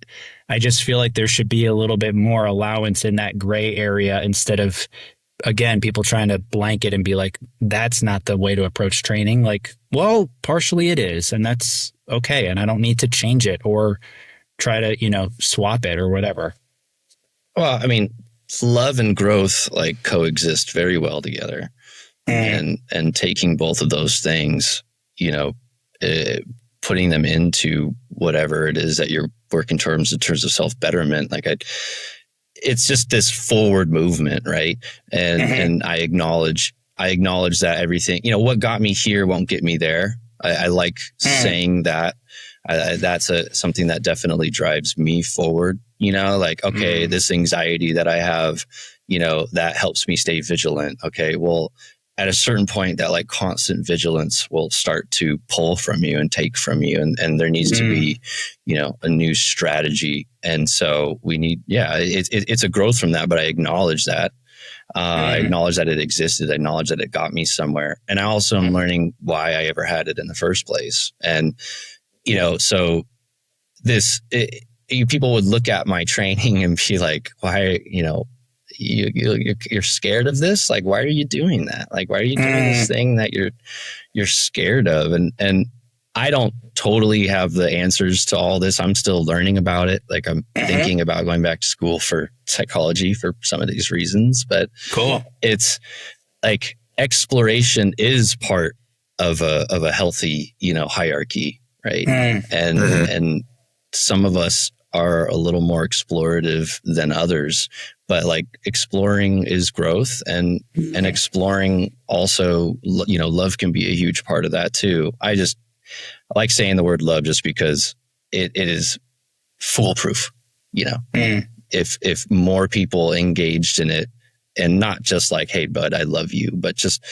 I just feel like there should be a little bit more allowance in that gray area instead of, again, people trying to blanket and be like, that's not the way to approach training. Like, well, partially it is, and that's okay. And I don't need to change it or try to, swap it or whatever. Well, I mean, love and growth like coexist very well together. And taking both of those things, putting them into whatever it is that you're working towards in terms of self-betterment, like it's just this forward movement, right? And I acknowledge that everything, what got me here won't get me there. I like saying that. That's something that definitely drives me forward. Like, okay, this anxiety that I have, that helps me stay vigilant. Okay, well, at a certain point, that like constant vigilance will start to pull from you and take from you, and there needs to be, a new strategy. And so we need, it's a growth from that. But I acknowledge that. I acknowledge that it existed. I acknowledge that it got me somewhere. And I also am learning why I ever had it in the first place. And, so people would look at my training and be like, why, you're scared of this? Like, why are you doing that? Like, why are you doing this thing that you're scared of? And I don't totally have the answers to all this. I'm still learning about it. Like, I'm thinking about going back to school for psychology for some of these reasons, but cool. It's like exploration is part of a healthy, hierarchy. Right. And some of us are a little more explorative than others, but like exploring is growth, and exploring also, love can be a huge part of that too. I like saying the word love just because it is foolproof, if more people engaged in it, and not just like, hey bud, I love you, but just,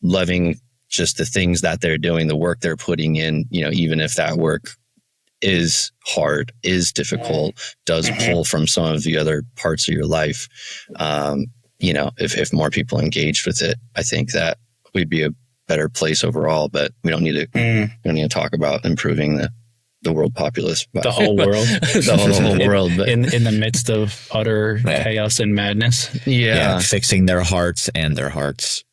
loving just the things that they're doing, the work they're putting in, even if that work is hard, is difficult, does pull from some of the other parts of your life. If more people engaged with it, I think that we'd be a better place overall, but we don't need to talk about improving the world populace, the whole world, the whole world, but in the midst of utter chaos and madness. Yeah. Fixing their hearts and their hearts.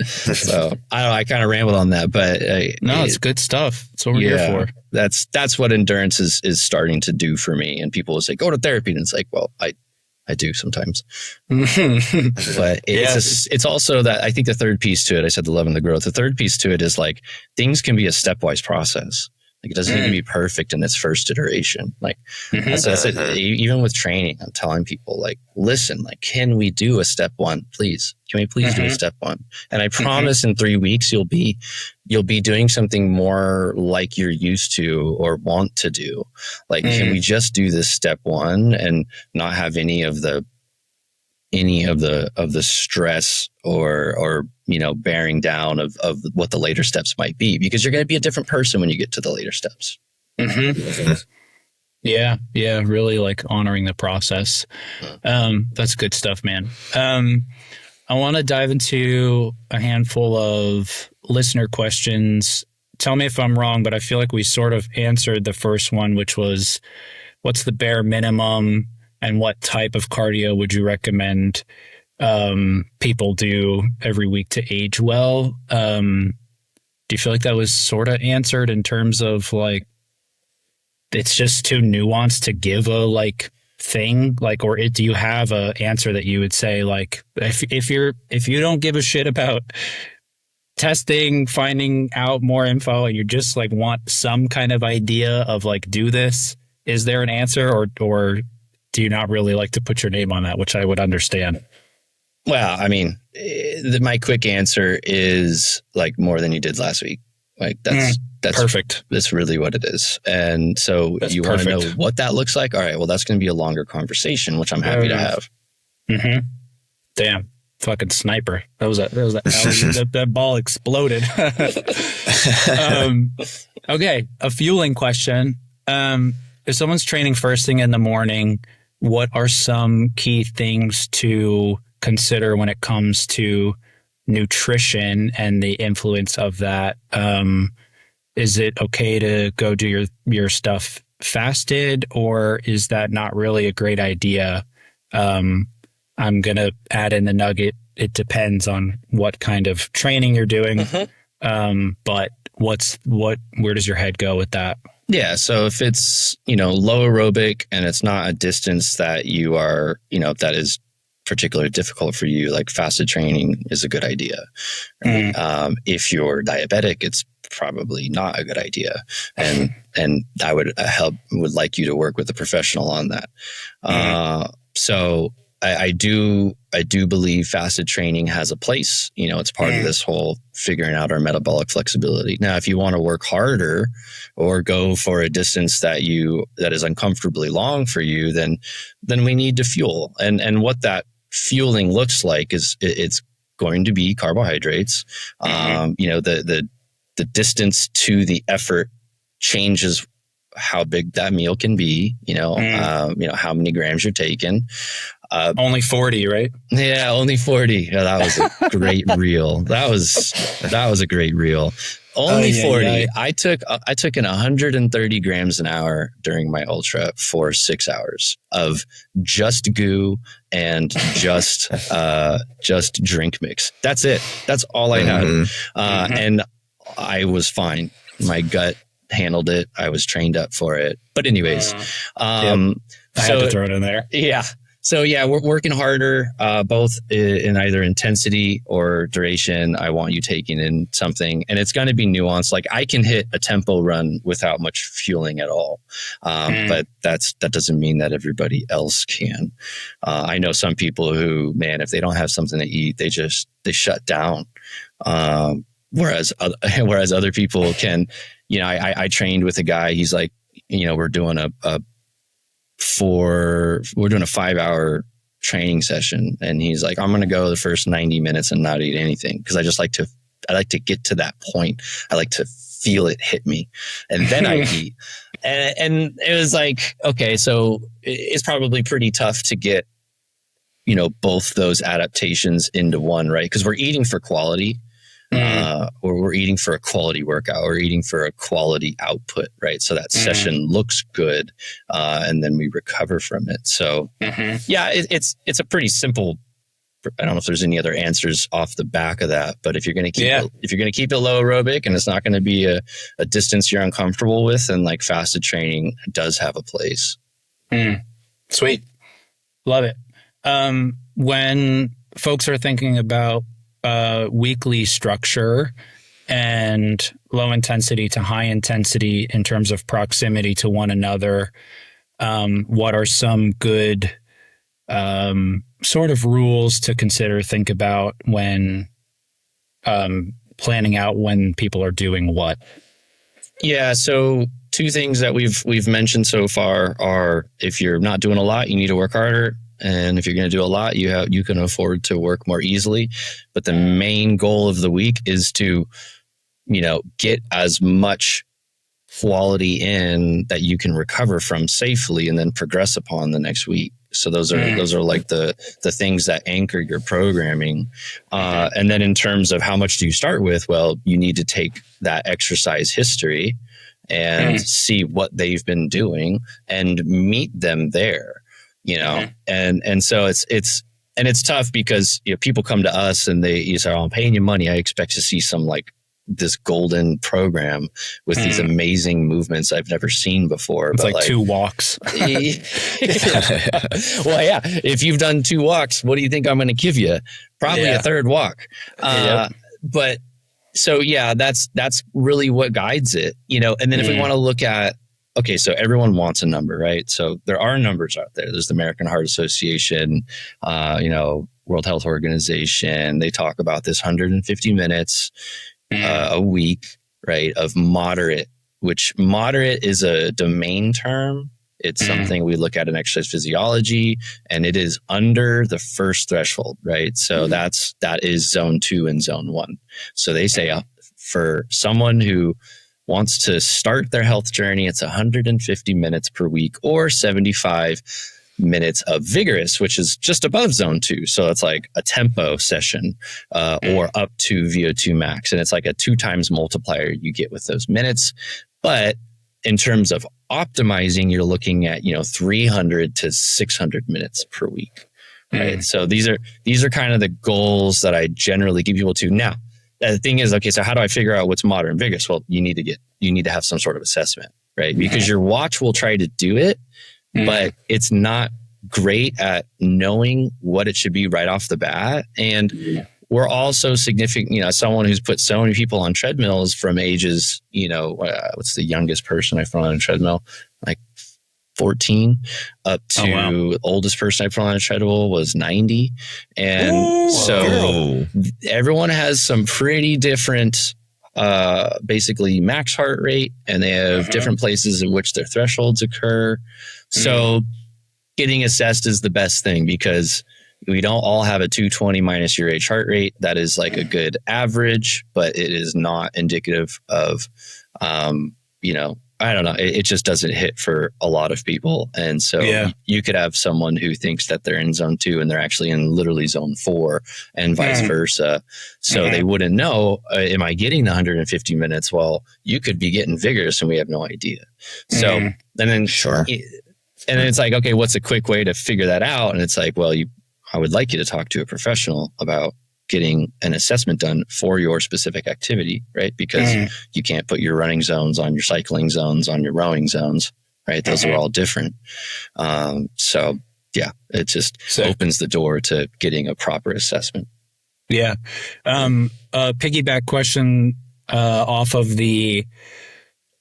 So I kind of rambled on that, but it's good stuff. That's what we're here for. That's what endurance is starting to do for me. And people will say, go to therapy. And it's like, well, I do sometimes, but it's also that I think the third piece to it, I said the love and the growth. The third piece to it is like, things can be a stepwise process. Like, it doesn't need to be perfect in its first iteration. Like, that's it. Even with training, I'm telling people, like, listen, like, can we do a step one, please? Can we please do a step one? And I promise in 3 weeks, you'll be doing something more like you're used to or want to do. Like, can we just do this step one and not have any of the stress or bearing down of what the later steps might be, because you're going to be a different person when you get to the later steps. Yeah, really like honoring the process. That's good stuff, man. I want to dive into a handful of listener questions. Tell me if I'm wrong, but I feel like we sort of answered the first one, which was, what's the bare minimum and what type of cardio would you recommend people do every week to age well? Do you feel like that was sort of answered in terms of like, it's just too nuanced to give a like thing, like, or do you have a answer that you would say, like, if you don't give a shit about testing, finding out more info, and you just like want some kind of idea of like, do this, is there an answer, or do you not really like to put your name on that, which I would understand? Well, I mean, my quick answer is like more than you did last week. Like, that's perfect. That's really what it is. And so you want to know what that looks like? All right, well, that's going to be a longer conversation, which I'm happy to have. Damn. Fucking sniper. That ball exploded. Okay. A fueling question. If someone's training first thing in the morning, what are some key things to consider when it comes to nutrition and the influence of that? Is it okay to go do your stuff fasted, or is that not really a great idea? I'm going to add in the nugget. It depends on what kind of training you're doing. But where does your head go with that? Yeah. So if it's, low aerobic and it's not a distance that you are, that is particularly difficult for you, like fasted training is a good idea. Right? If you're diabetic, it's probably not a good idea. And I would like you to work with a professional on that. So I do believe fasted training has a place. It's part of this whole figuring out our metabolic flexibility. Now, if you want to work harder or go for a distance that is uncomfortably long for you, then we need to fuel. And what that fueling looks like is it's going to be carbohydrates. The distance to the effort changes how big that meal can be. How many grams you're taking. Only 40, right? Yeah, only 40. Yeah, that was a great reel. That was a great reel. Only 40. Yeah. I took in 130 grams an hour during my ultra for 6 hours of just goo and just drink mix. That's it. That's all I had. And I was fine. My gut handled it. I was trained up for it. But anyways, I had to throw it in there. Yeah. So yeah, we're working harder, both in either intensity or duration. I want you taking in something, and it's going to be nuanced. Like I can hit a tempo run without much fueling at all, but that doesn't mean that everybody else can. I know some people who, man, if they don't have something to eat, they shut down. Whereas other people can, you know, I trained with a guy. He's like, you know, we're doing a 5-hour training session, and he's like, I'm going to go the first 90 minutes and not eat anything, because I like to get to that point. I like to feel it hit me, and then I eat. And it was like, okay, so it's probably pretty tough to get, you know, both those adaptations into one, right? Because we're eating for quality. Or we're eating for a quality workout, or eating for a quality output, right? So that session looks good, and then we recover from it. So yeah, it's a pretty simple. I don't know if there's any other answers off the back of that, but if you're going to keep it low aerobic, and it's not going to be a distance you're uncomfortable with, and like fasted training does have a place. Sweet, love it. When folks are thinking about weekly structure and low intensity to high intensity in terms of proximity to one another, what are some good sort of rules to consider, think about when planning out when people are doing what? Yeah, so two things that we've mentioned so far are, if you're not doing a lot, you need to work harder. And if you're going to do a lot, you can afford to work more easily. But the main goal of the week is to, you know, get as much quality in that you can recover from safely, and then progress upon the next week. So those are like the things that anchor your programming. And then in terms of how much do you start with? Well, you need to take that exercise history and see what they've been doing and meet them there. You know, and so it's tough, because, you know, people come to us and you say, oh, I'm paying you money. I expect to see some like this golden program with these amazing movements I've never seen before. It's like 2 walks. Well, yeah. If you've done 2 walks, what do you think I'm going to give you? Probably a third walk. But so, yeah, that's really what guides it, you know. And then if we want to look at, okay, so everyone wants a number, right? So there are numbers out there. There's the American Heart Association, you know, World Health Organization. They talk about this 150 minutes a week, right, of moderate, which moderate is a domain term. It's something we look at in exercise physiology, and it is under the first threshold, right? So that is zone 2 and zone 1. So they say for someone who wants to start their health journey, it's 150 minutes per week, or 75 minutes of vigorous, which is just above zone 2. So it's like a tempo session, or up to VO2 max. And it's like a 2 times multiplier you get with those minutes. But in terms of optimizing, you're looking at, you know, 300 to 600 minutes per week, right? So these are kind of the goals that I generally give people to. Now, the thing is, okay, so how do I figure out what's moderate and vigorous? Well, you need to have some sort of assessment, right? Because your watch will try to do it, but it's not great at knowing what it should be right off the bat. And we're also significant, you know, someone who's put so many people on treadmills from ages, you know, what's the youngest person I put on a treadmill? Like 14 up to oldest person I put on a treadmill was 90. And everyone has some pretty different, basically max heart rate, and they have different places in which their thresholds occur. So getting assessed is the best thing, because we don't all have a 220 minus your age heart rate. That is like a good average, but it is not indicative of, you know, I don't know. It just doesn't hit for a lot of people. And so you could have someone who thinks that they're in zone 2 and they're actually in literally zone 4 and vice versa. So they wouldn't know, am I getting the 150 minutes? Well, you could be getting vigorous and we have no idea. So, and then and then it's like, okay, what's a quick way to figure that out? And it's like, well, I would like you to talk to a professional about getting an assessment done for your specific activity, right? Because you can't put your running zones on your cycling zones, on your rowing zones, right? Those are all different. So yeah, it just opens the door to getting a proper assessment. Yeah. Piggyback question off of the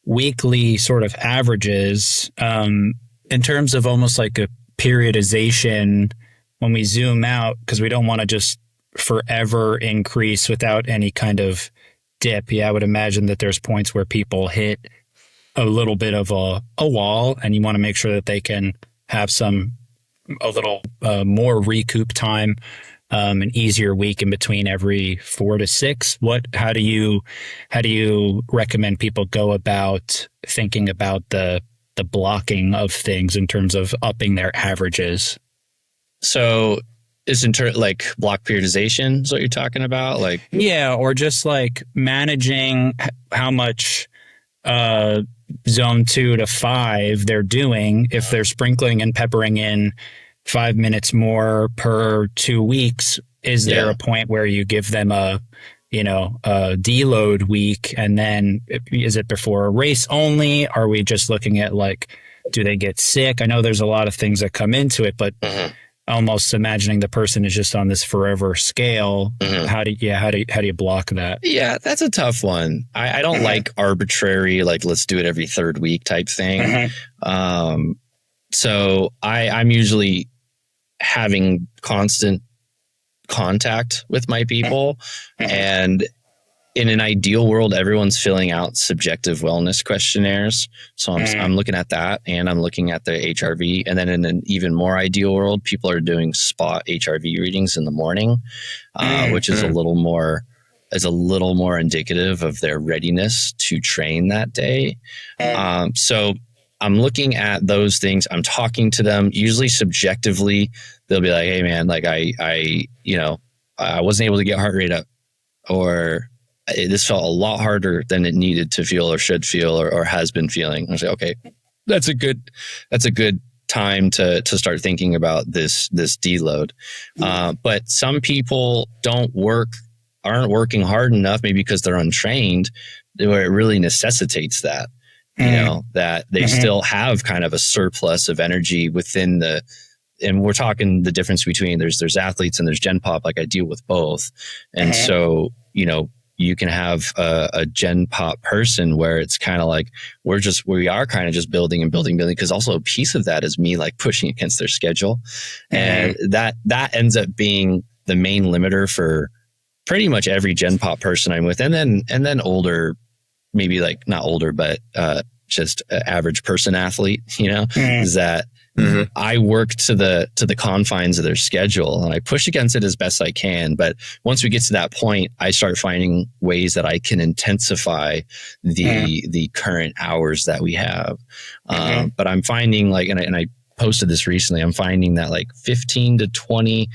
weekly sort of averages, in terms of almost like a periodization when we zoom out, because we don't want to just forever increase without any kind of dip. Yeah, I would imagine that there's points where people hit a little bit of a wall, and you want to make sure that they can have a little more recoup time, an easier week in between every 4 to 6. How do you recommend people go about thinking about the blocking of things in terms of upping their averages? So is like block periodization is what you're talking about? Like, yeah, or just like managing how much zone 2 to 5 they're doing. If they're sprinkling and peppering in 5 minutes more per 2 weeks, is there a point where you give them a deload week? And then is it before a race only? Are we just looking at like, do they get sick? I know there's a lot of things that come into it, but almost imagining the person is just on this forever scale. How do you block that? Yeah, that's a tough one. I don't like arbitrary, like, let's do it every 3rd week type thing. So I'm usually having constant contact with my people, and in an ideal world, everyone's filling out subjective wellness questionnaires. So I'm looking at that, and I'm looking at the HRV. And then in an even more ideal world, people are doing spot HRV readings in the morning, which is a little more indicative of their readiness to train that day. So I'm looking at those things. I'm talking to them. Usually subjectively, they'll be like, "Hey man, like I wasn't able to get heart rate up, or this felt a lot harder than it needed to feel or should feel or has been feeling." I say, okay, that's a good time to start thinking about this deload. But some people aren't working hard enough, maybe because they're untrained, where it really necessitates that. That they still have kind of a surplus of energy within and we're talking the difference between there's athletes and there's Gen Pop. Like, I deal with both. And so, you can have a Gen Pop person where it's kind of like, we are kind of just building and building, because also a piece of that is me like pushing against their schedule. And that ends up being the main limiter for pretty much every Gen Pop person I'm with. And then older, maybe like not older, but just average person athlete, is that I work to the confines of their schedule, and I push against it as best I can. But once we get to that point, I start finding ways that I can intensify the current hours that we have. But I'm finding and I posted this recently, I'm finding that like 15 to 20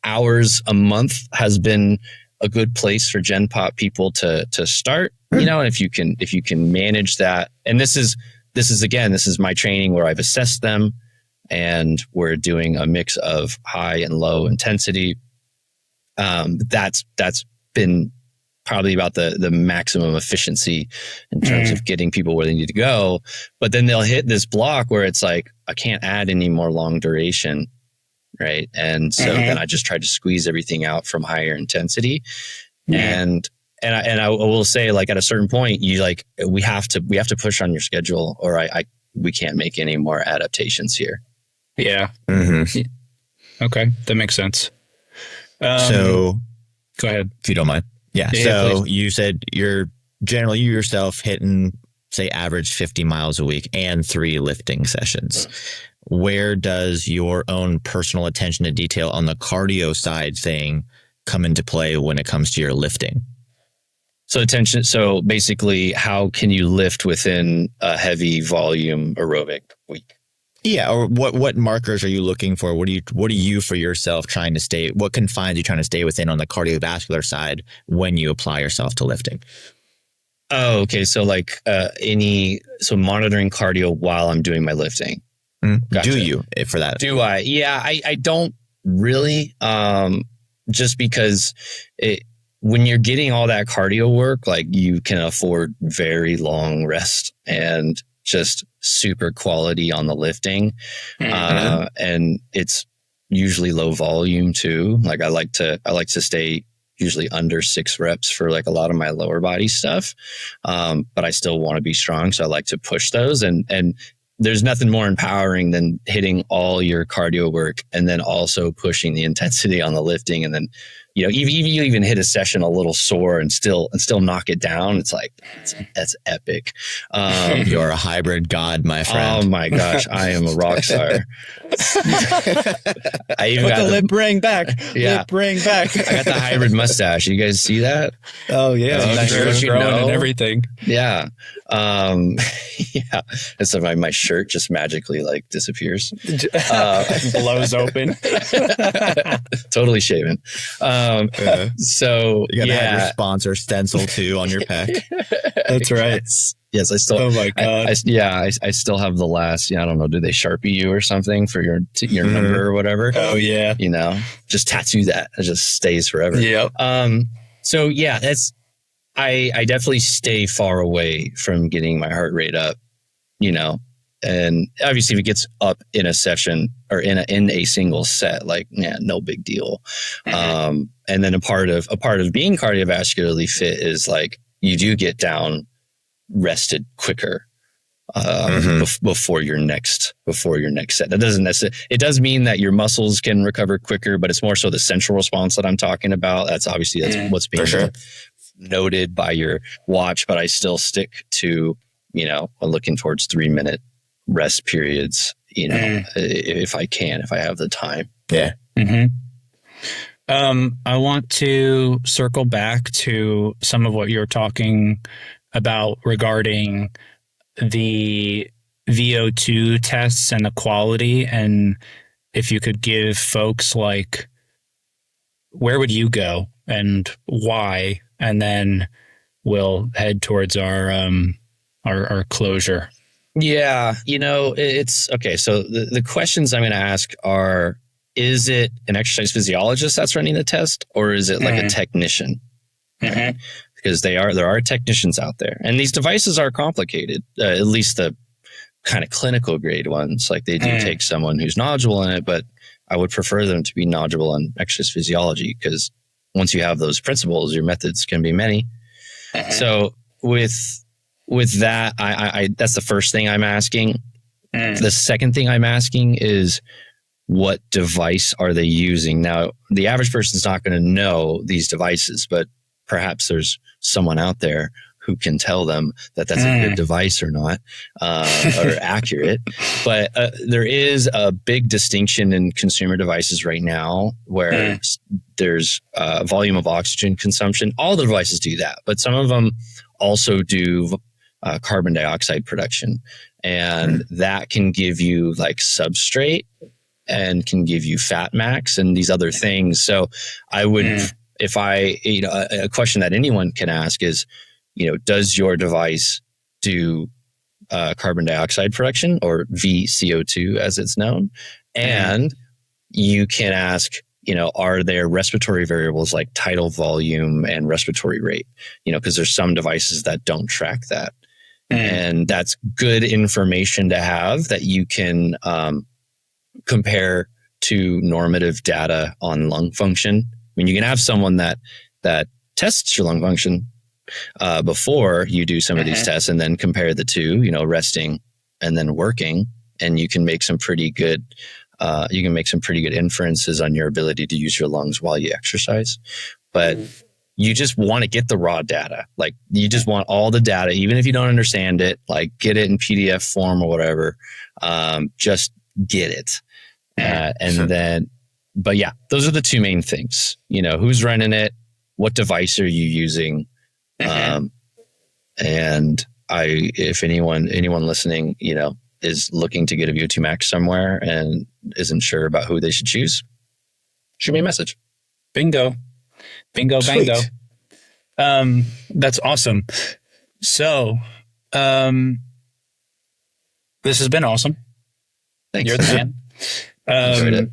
hours a month has been a good place for Gen Pop people to start, and if you can manage that. And this is my training where I've assessed them, and we're doing a mix of high and low intensity. That's been probably about the maximum efficiency in terms of getting people where they need to go. But then they'll hit this block where it's like, I can't add any more long duration. Right. And so then I just try to squeeze everything out from higher intensity. And I will say, like, at a certain point, we have to push on your schedule, or we can't make any more adaptations here. Yeah. Okay. That makes sense. So go ahead, if you don't mind. Yeah. So you said you're generally you yourself hitting, say, average 50 miles a week and 3 lifting sessions. Where does your own personal attention to detail on the cardio side thing come into play when it comes to your lifting? So attention. So basically, how can you lift within a heavy volume aerobic week? Yeah, or what markers are you looking for? What are you for yourself trying to stay? What confines are you trying to stay within on the cardiovascular side when you apply yourself to lifting? Oh, okay. So like monitoring cardio while I'm doing my lifting. Gotcha. Do you for that? Do I? Yeah, I don't really. Just because when you're getting all that cardio work, like you can afford very long rest and just super quality on the lifting. And it's usually low volume too. Like I like to stay usually under 6 reps for like a lot of my lower body stuff. But I still want to be strong. So I like to push those, and there's nothing more empowering than hitting all your cardio work and then also pushing the intensity on the lifting. And then, you even hit a session a little sore and still knock it down. It's like, that's epic. You're a hybrid god, my friend. Oh my gosh. I am a rock star. I even got the lip ring back. Yeah. Lip ring back. I got the hybrid mustache. You guys see that? Oh yeah. The Hair's growing and everything. Yeah. Yeah. And so my shirt just magically like disappears. Blows open. Totally shaven. So you gotta have your yeah. sponsor stencil too on your pec. That's right. Yes, I still. Oh my god. I still have the last. I don't know. Do they Sharpie you or something for your number or whatever? Oh yeah. Just tattoo that. It just stays forever. Yep. So yeah, that's. I definitely stay far away from getting my heart rate up. And obviously if it gets up in a session or in a single set, like, yeah, no big deal. And then a part of being cardiovascularly fit is like you do get down rested quicker before your next set. That doesn't necessarily, it does mean that your muscles can recover quicker, but it's more so the central response that I'm talking about. That's what's being noted by your watch, but I still stick to, looking towards 3-minute rest periods, if I have the time. Yeah. Mm-hmm. I want to circle back to some of what you're talking about regarding the VO2 tests and the quality, and if you could give folks like, where would you go and why, and then we'll head towards our closure. Yeah, it's okay. So the questions I'm going to ask are: is it an exercise physiologist that's running the test, or is it like a technician? Right? Because there are technicians out there, and these devices are complicated. At least the kind of clinical grade ones, like they do take someone who's knowledgeable in it. But I would prefer them to be knowledgeable in exercise physiology, because once you have those principles, your methods can be many. So with that, I that's the first thing I'm asking. The second thing I'm asking is, what device are they using? Now, the average person's not going to know these devices, but perhaps there's someone out there who can tell them that that's a good device or not, or accurate. But there is a big distinction in consumer devices right now where there's volume of oxygen consumption. All the devices do that, but some of them also do carbon dioxide production. And that can give you like substrate and can give you fat max and these other things. So I would, if I, a question that anyone can ask is, does your device do carbon dioxide production, or VCO2 as it's known? And you can ask, are there respiratory variables like tidal volume and respiratory rate? Because there's some devices that don't track that. And that's good information to have that you can compare to normative data on lung function. I mean, you can have someone that tests your lung function before you do some of these tests, and then compare the two, resting and then working, and you can make some pretty good inferences on your ability to use your lungs while you exercise. But you just want to get the raw data. Like, you just want all the data, even if you don't understand it, like get it in PDF form or whatever. Just get it. And then, but yeah, those are the two main things. Who's running it? What device are you using? And if anyone listening, is looking to get a VO2 max somewhere and isn't sure about who they should choose, shoot me a message. Bingo. Bingo, Sweet. bango. That's awesome. So, this has been awesome. Thanks. You're the man. Enjoyed it.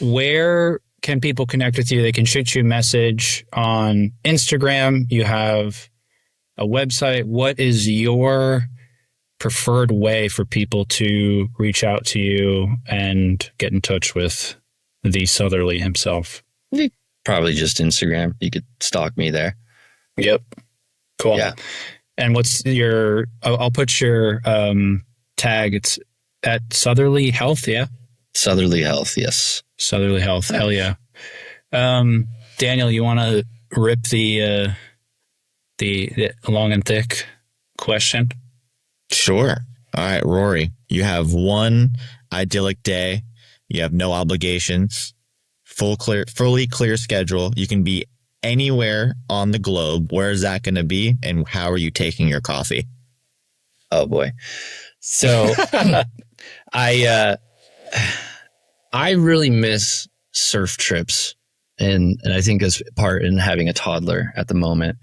Where can people connect with you? They can shoot you a message on Instagram. You have a website. What is your preferred way for people to reach out to you and get in touch with the Sutherly himself? Probably just Instagram. You could stalk me there. Yep. Cool. Yeah. And what's your, I'll put your tag. It's at Sutherly Health. Yeah. Sutherly Health. Yes. Sutherly Health. Hell yeah. Daniel, you want to rip the long and thick question? Sure. All right, Rory, you have one idyllic day. You have no obligations, fully clear schedule. You can be anywhere on the globe. Where is that going to be? And how are you taking your coffee? Oh boy. So I really miss surf trips, and I think as part in having a toddler at the moment.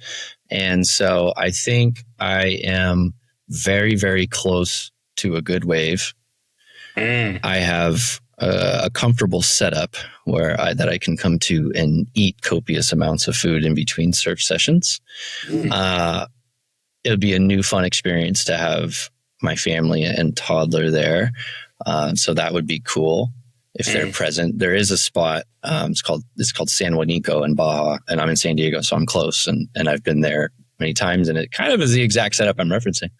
And so I think I am very, very close to a good wave. I have a comfortable setup that I can come to and eat copious amounts of food in between surf sessions. It'll be a new fun experience to have my family and toddler there. So that would be cool if they're present. There is a spot. It's called San Juanico in Baja, and I'm in San Diego, so I'm close, and I've been there many times, and it kind of is the exact setup I'm referencing.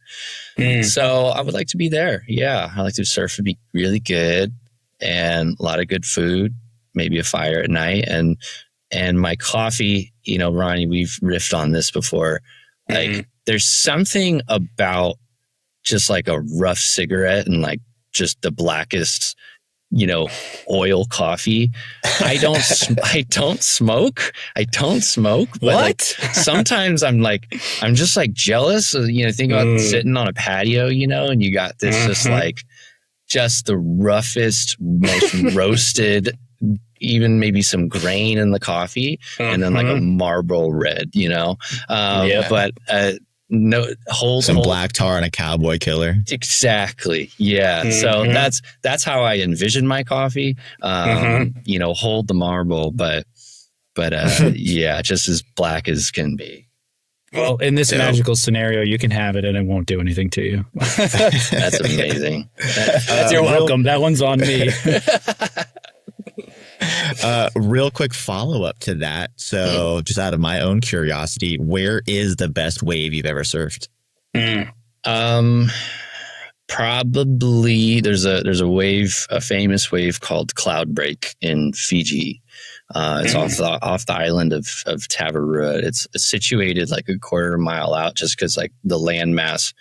So I would like to be there. Yeah, I like to surf. Would be really good, and a lot of good food, maybe a fire at night, and my coffee. Ronnie, we've riffed on this before. Like, there's something about just like a rough cigarette and like just the blackest, oil coffee. I don't smoke. But What? like, sometimes I'm just like jealous of, think about sitting on a patio, and you got this just like, just the roughest, most roasted, even maybe some grain in the coffee, and then like a marble red, but, no, hold black tar and a cowboy killer. Exactly. Yeah. So that's how I envision my coffee. Hold the marble, but yeah, just as black as can be. Well, in this magical scenario, you can have it and it won't do anything to you. That's amazing. You're welcome. That one's on me. Real quick follow-up to that. So just out of my own curiosity, where is the best wave you've ever surfed? Probably there's a famous wave called Cloud Break in Fiji. It's off the island of Tavarua. It's situated like a quarter mile out, just because like the landmass,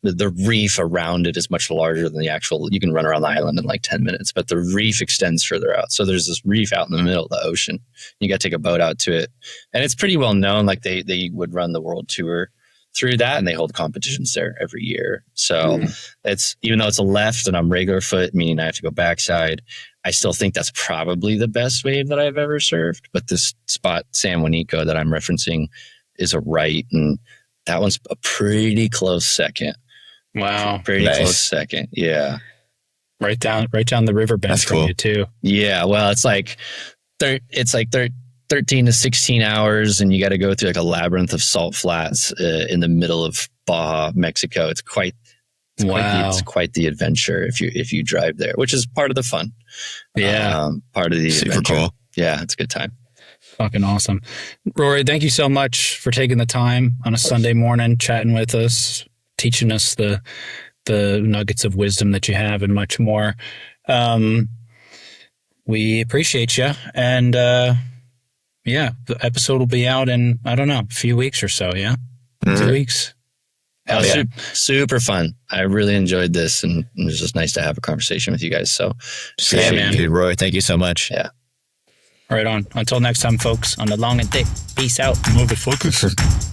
the reef around it is much larger than the actual. You can run around the island in like 10 minutes, but the reef extends further out. So there's this reef out in the middle of the ocean. You got to take a boat out to it, and it's pretty well known. Like they would run the world tour through that, and they hold competitions there every year. So it's, even though it's a left and I'm regular foot, meaning I have to go backside, I still think that's probably the best wave that I've ever surfed. But this spot, San Juanico, that I'm referencing is a right, and that one's a pretty close second. Wow. Pretty close second. Yeah. Right down the riverbed That's from cool. you too. Yeah. Well, it's like 13 to 16 hours, and you got to go through like a labyrinth of salt flats in the middle of Baja, Mexico. It's quite the adventure if you drive there, which is part of the fun. Yeah. Part of the Super adventure. cool. Yeah, it's a good time. Fucking awesome. Rory, thank you so much for taking the time on a Sunday morning, chatting with us, teaching us the nuggets of wisdom that you have and much more. We appreciate you. And yeah, the episode will be out in, I don't know, a few weeks or so. Yeah. 2 weeks. Hell yeah. Super fun. I really enjoyed this, and it was just nice to have a conversation with you guys. So Yeah, man. Dude, Roy, thank you so much. Yeah. Right on. Until next time, folks, on the long and thick. Peace out. Motherfuckers.